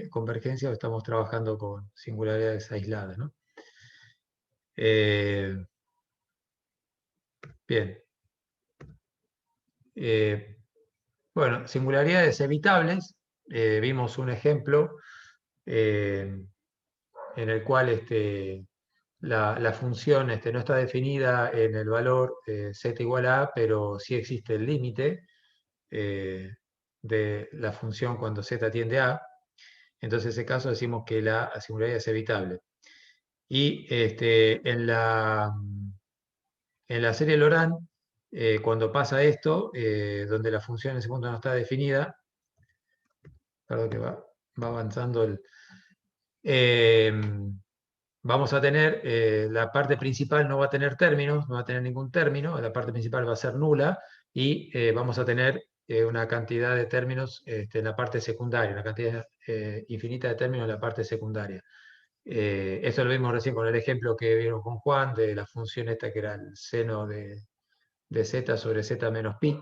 convergencia o estamos trabajando con singularidades aisladas, ¿no? Bien. Bueno, singularidades evitables. Vimos un ejemplo en el cual la función no está definida en el valor z igual a A, pero sí existe el límite de la función cuando z tiende a A. Entonces, en ese caso decimos que la singularidad es evitable. Y en la serie Laurent, cuando pasa esto, donde la función en ese punto no está definida, perdón que va avanzando vamos a tener, la parte principal no va a tener términos, no va a tener ningún término, la parte principal va a ser nula, y vamos a tener una cantidad de términos en la parte secundaria, una cantidad infinita de términos en la parte secundaria. Eso lo vimos recién con el ejemplo que vieron con Juan, de la función esta que era el seno de z sobre z menos pi.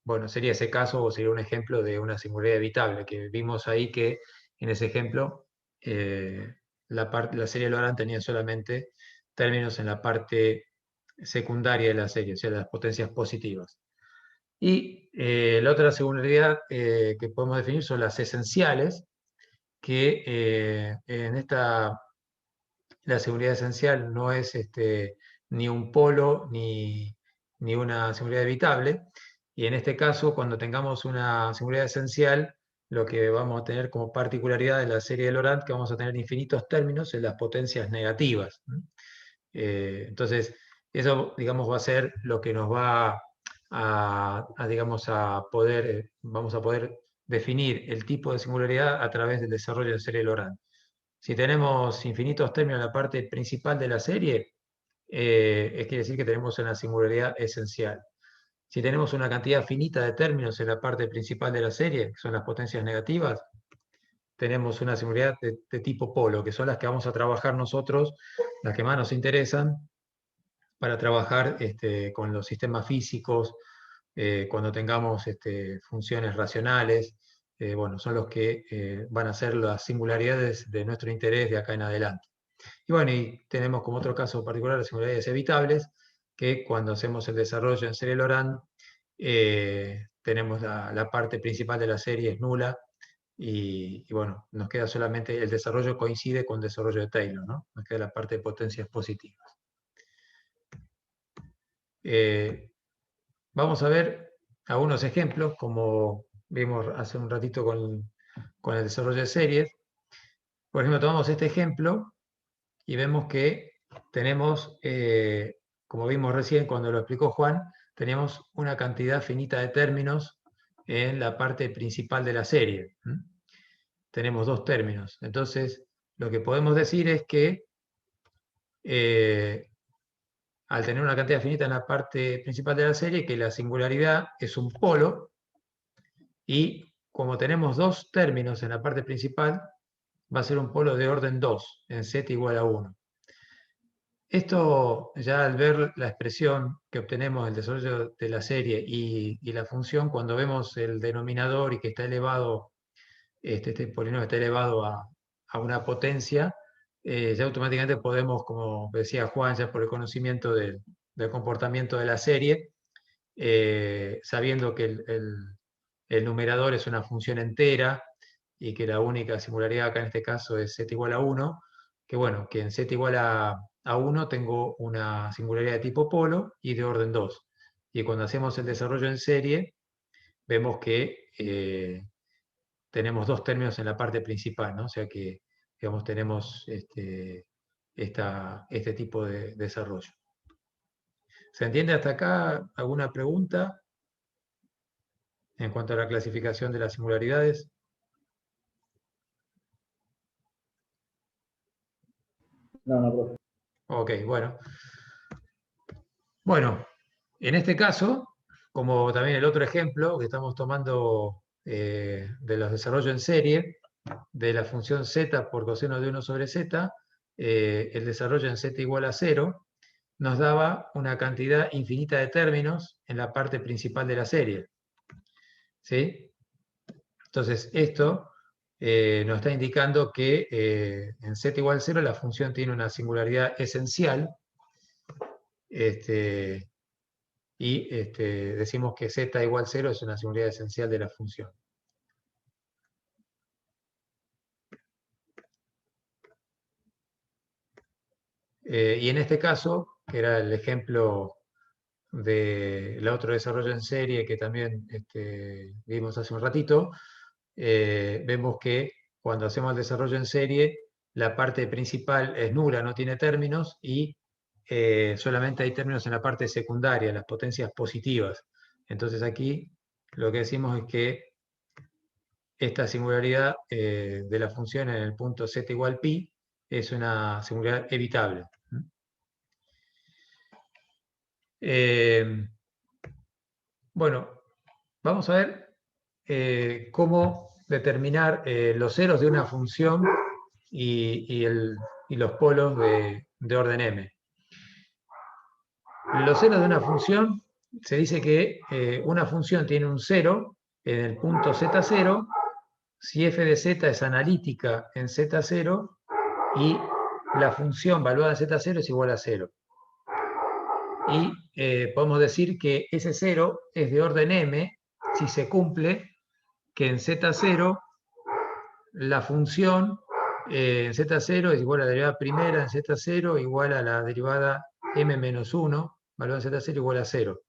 Bueno, sería ese caso, o sería un ejemplo de una singularidad evitable, que vimos ahí que en ese ejemplo, la serie Laurent tenía solamente términos en la parte secundaria de la serie, o sea, las potencias positivas. Y la otra singularidad que podemos definir son las esenciales, que en esta, la singularidad esencial no es ni un polo ni una singularidad evitable, y en este caso, cuando tengamos una singularidad esencial, lo que vamos a tener como particularidad de la serie de Laurent, que vamos a tener infinitos términos en las potencias negativas. Entonces, eso, digamos, va a ser lo que nos va digamos, vamos a poder definir el tipo de singularidad a través del desarrollo de serie de Laurent. Si tenemos infinitos términos en la parte principal de la serie, quiere decir que tenemos una singularidad esencial. Si tenemos una cantidad finita de términos en la parte principal de la serie, que son las potencias negativas, tenemos una singularidad de tipo polo, que son las que vamos a trabajar nosotros, las que más nos interesan, para trabajar con los sistemas físicos, cuando tengamos funciones racionales, bueno, son los que van a ser las singularidades de nuestro interés de acá en adelante. Y bueno, y tenemos como otro caso particular las singularidades evitables, que cuando hacemos el desarrollo en serie Laurent, tenemos la parte principal de la serie es nula, y bueno, nos queda solamente, el desarrollo coincide con el desarrollo de Taylor, ¿no? Nos queda la parte de potencias positivas. Vamos a ver algunos ejemplos, como vimos hace un ratito con el desarrollo de series. Por ejemplo, tomamos este ejemplo y vemos que tenemos, como vimos recién cuando lo explicó Juan, tenemos una cantidad finita de términos en la parte principal de la serie. Tenemos dos términos. Entonces, lo que podemos decir es que al tener una cantidad finita en la parte principal de la serie, que la singularidad es un polo, y como tenemos dos términos en la parte principal, va a ser un polo de orden 2, en z igual a 1. Esto, ya al ver la expresión que obtenemos del desarrollo de la serie y la función, cuando vemos el denominador y que está elevado, este polinomio está elevado a una potencia, ya automáticamente podemos, como decía Juan, ya por el conocimiento del comportamiento de la serie, sabiendo que el numerador es una función entera y que la única singularidad acá en este caso es z igual a 1, que bueno, que en z igual a 1 tengo una singularidad de tipo polo y de orden 2. Y cuando hacemos el desarrollo en serie, vemos que tenemos dos términos en la parte principal, ¿no? O sea que, digamos, tenemos este tipo de desarrollo. ¿Se entiende hasta acá? ¿Alguna pregunta en cuanto a la clasificación de las singularidades? No, profe. Ok, bueno. Bueno, en este caso, como también el otro ejemplo que estamos tomando de los desarrollos en serie, de la función z por coseno de 1 sobre z, el desarrollo en z igual a 0, nos daba una cantidad infinita de términos en la parte principal de la serie. ¿Sí? Entonces, esto nos está indicando que en z igual a 0 la función tiene una singularidad esencial, y decimos que z igual a 0 es una singularidad esencial de la función. Y en este caso, que era el ejemplo del otro desarrollo en serie que también vimos hace un ratito, vemos que cuando hacemos el desarrollo en serie, la parte principal es nula, no tiene términos, y solamente hay términos en la parte secundaria, las potencias positivas. Entonces aquí lo que decimos es que esta singularidad de la función en el punto z igual pi es una singularidad evitable. Bueno, vamos a ver cómo determinar los ceros de una función y los polos de orden m. Los ceros de una función, se dice que una función tiene un cero en el punto z0 si f de z es analítica en z0 y la función valuada en z0 es igual a 0. Y podemos decir que ese 0 es de orden m si se cumple que en z0 la función en z0 es igual a la derivada primera en z0 igual a la derivada m-1, valuada en z0 igual a 0.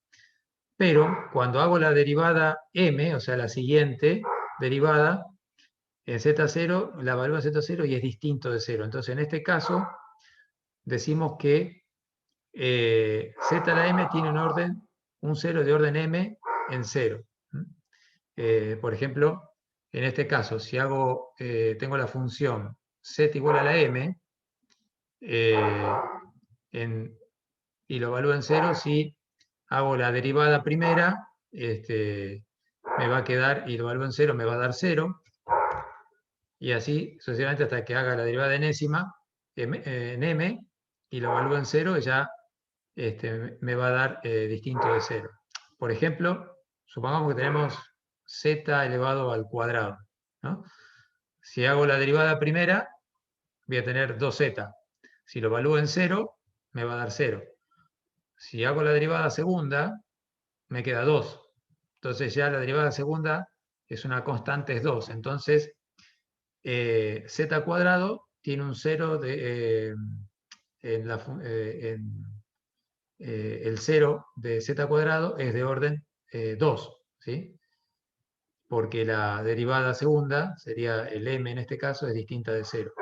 Pero cuando hago la derivada m, o sea, la siguiente derivada, en z0 la evalúo en z0 y es distinto de 0. Entonces, en este caso, decimos que z a la m tiene un 0 de orden m en 0. Por ejemplo, en este caso, si tengo la función z igual a la m, y lo evalúo en 0, si hago la derivada primera, me va a quedar, y lo evalúo en 0, me va a dar 0, y así sucesivamente hasta que haga la derivada enésima en m, y lo evalúo en 0, y ya me va a dar distinto de 0. Por ejemplo, supongamos que tenemos z elevado al cuadrado, ¿no? Si hago la derivada primera, voy a tener 2z. Si lo evalúo en 0, me va a dar 0. Si hago la derivada segunda, me queda 2. Entonces ya la derivada segunda es una constante, es 2. Entonces, z cuadrado tiene un 0 el 0 de z cuadrado es de orden 2, ¿sí? Porque la derivada segunda, sería el m en este caso, es distinta de 0.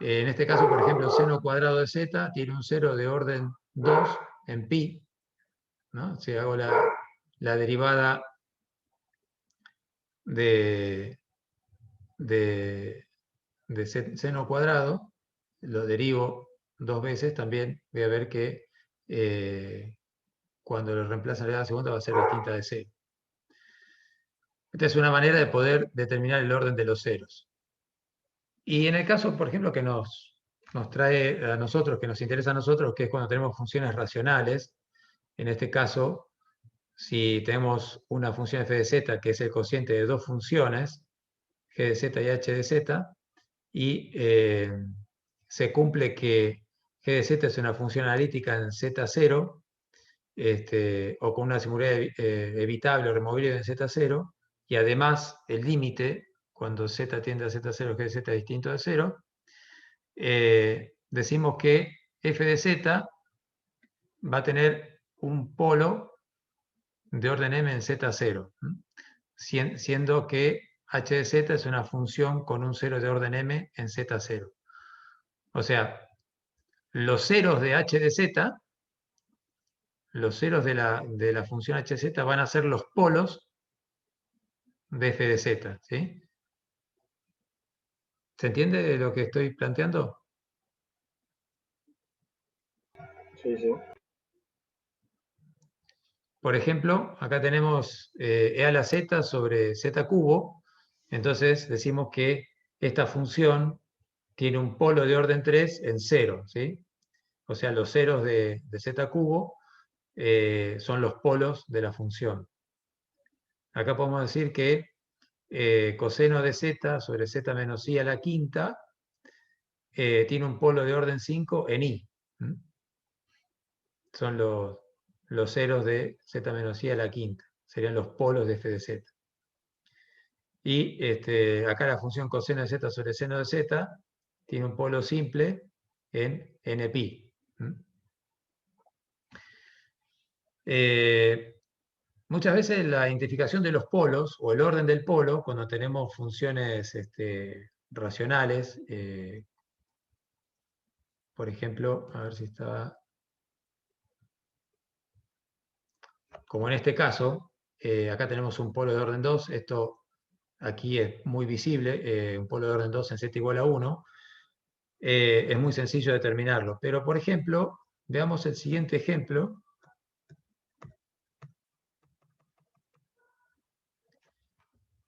En este caso, por ejemplo, seno cuadrado de z tiene un 0 de orden 2 en pi, ¿no? Si hago la derivada de seno cuadrado, lo derivo 2 veces, también voy a ver que cuando lo reemplaza la derivada segunda va a ser distinta de 0. Esta es una manera de poder determinar el orden de los ceros. Y en el caso, por ejemplo, que nos trae a nosotros, que nos interesa a nosotros, que es cuando tenemos funciones racionales, en este caso, si tenemos una función f de z, que es el cociente de dos funciones, g de z y h de z, y se cumple que g de z es una función analítica en z0, o con una singularidad evitable o removible en z0, y además el límite, cuando z tiende a z0, g de z es distinto de 0, decimos que f de z va a tener un polo de orden m en z0, siendo que h de z es una función con un 0 de orden m en z0. O sea, los ceros de h de z, los ceros de la función h de z van a ser los polos de f de z, ¿sí? ¿Se entiende lo que estoy planteando? Sí, sí. Por ejemplo, acá tenemos e a la z sobre z cubo, entonces decimos que esta función tiene un polo de orden 3 en 0, ¿sí? O sea, los ceros de z cubo son los polos de la función. Acá podemos decir que coseno de z sobre z menos i a la quinta tiene un polo de orden 5 en i. Son los ceros de z menos i a la quinta. Serían los polos de f de z. Y acá la función coseno de z sobre seno de z tiene un polo simple en npi. Muchas veces la identificación de los polos o el orden del polo, cuando tenemos funciones racionales, por ejemplo, a ver si está, como en este caso, acá tenemos un polo de orden 2, esto aquí es muy visible, un polo de orden 2 en z igual a 1, es muy sencillo determinarlo, pero por ejemplo, veamos el siguiente ejemplo.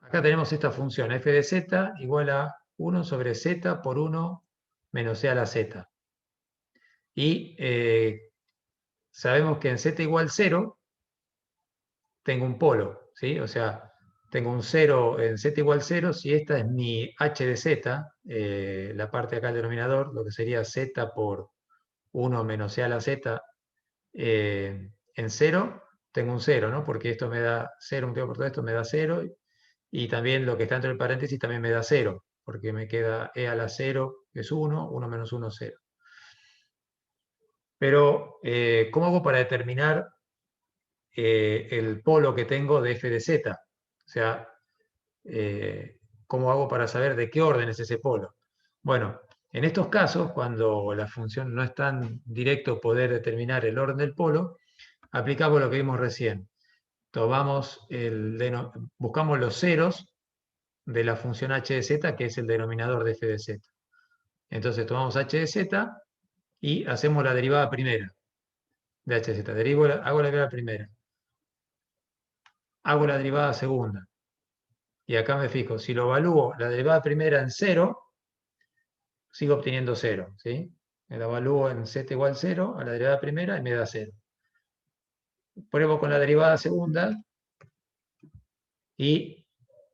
Acá tenemos esta función f de z igual a 1 sobre z por 1 menos e a la z. Y sabemos que en z igual 0 tengo un polo, ¿sí? O sea, tengo un 0 en z igual 0 si esta es mi h de z, la parte de acá del denominador, lo que sería z por 1 menos c a la z, en 0, tengo un 0, ¿no? Porque esto me da 0, multiplicado por todo esto me da 0, y también lo que está entre el paréntesis también me da 0, porque me queda e a la 0, que es 1, 1 menos 1, 0. Pero, ¿cómo hago para determinar el polo que tengo de f de z? O sea, ¿cómo hago para saber de qué orden es ese polo? Bueno, en estos casos, cuando la función no es tan directo poder determinar el orden del polo, aplicamos lo que vimos recién. Buscamos los ceros de la función h de z, que es el denominador de f de z. Entonces tomamos h de z y hacemos la derivada primera de h de z. Hago la derivada primera. Hago la derivada segunda. Y acá me fijo, si lo evalúo la derivada primera en 0, sigo obteniendo 0. ¿Sí? Me la evalúo en z igual 0 a la derivada primera y me da 0. Pruebo con la derivada segunda y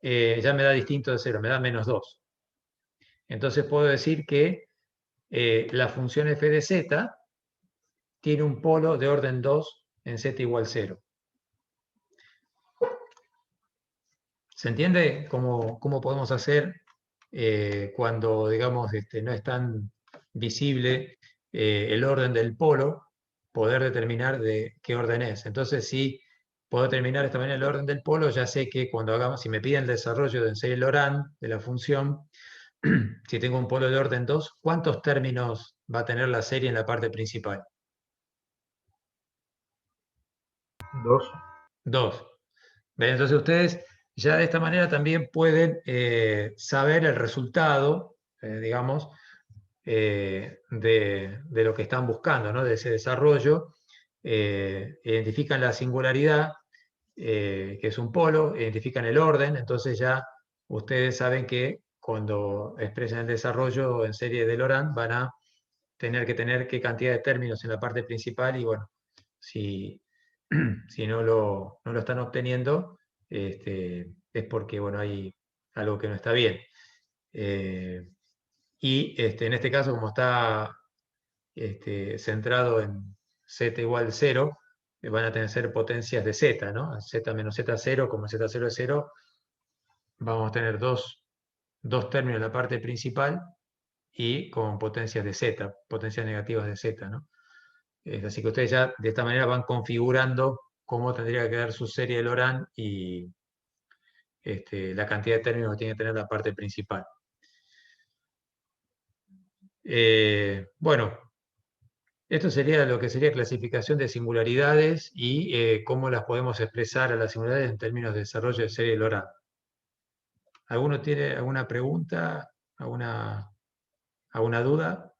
ya me da distinto de 0, me da menos 2. Entonces puedo decir que la función f de z tiene un polo de orden 2 en z igual 0. ¿Se entiende cómo podemos hacer cuando, digamos, no es tan visible el orden del polo, poder determinar de qué orden es? Entonces, si puedo determinar de esta manera el orden del polo, ya sé que cuando hagamos, si me piden el desarrollo de serie Laurent de la función, si tengo un polo de orden 2, ¿cuántos términos va a tener la serie en la parte principal? 2. 2. Entonces ustedes ya de esta manera también pueden saber el resultado, digamos, de lo que están buscando, ¿no? De ese desarrollo. Identifican la singularidad, que es un polo, identifican el orden, entonces ya ustedes saben que cuando expresen el desarrollo en serie de Laurent van a tener que tener qué cantidad de términos en la parte principal, y bueno, si no lo están obteniendo, es porque bueno, hay algo que no está bien. Y en este caso, como está centrado en z igual 0, van a tener potencias de z, ¿no? Z menos z0, como z0 es 0, vamos a tener dos términos en la parte principal y con potencias de z, potencias negativas de z, ¿no? Así que ustedes ya de esta manera van configurando cómo tendría que quedar su serie de Laurent y la cantidad de términos que tiene que tener la parte principal. Bueno, esto sería lo que sería clasificación de singularidades y cómo las podemos expresar a las singularidades en términos de desarrollo de serie de Laurent. ¿Alguno tiene alguna pregunta? ¿Alguna duda?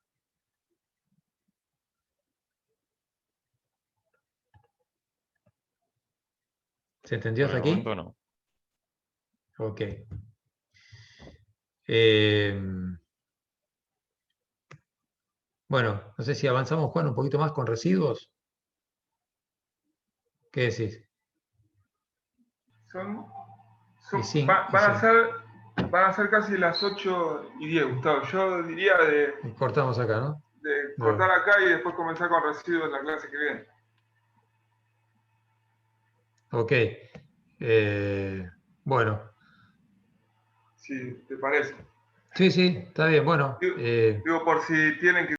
¿Se entendió Por hasta el aquí? momento no. Ok. Bueno, no sé si avanzamos, Juan, un poquito más con residuos. ¿Qué decís? Van a ser casi las 8:10, Gustavo. Yo diría de cortamos acá, ¿no? De cortar acá y después comenzar con residuos en la clase que viene. Ok. Bueno. Si te parece. Sí, está bien. Bueno. Digo, por si tienen que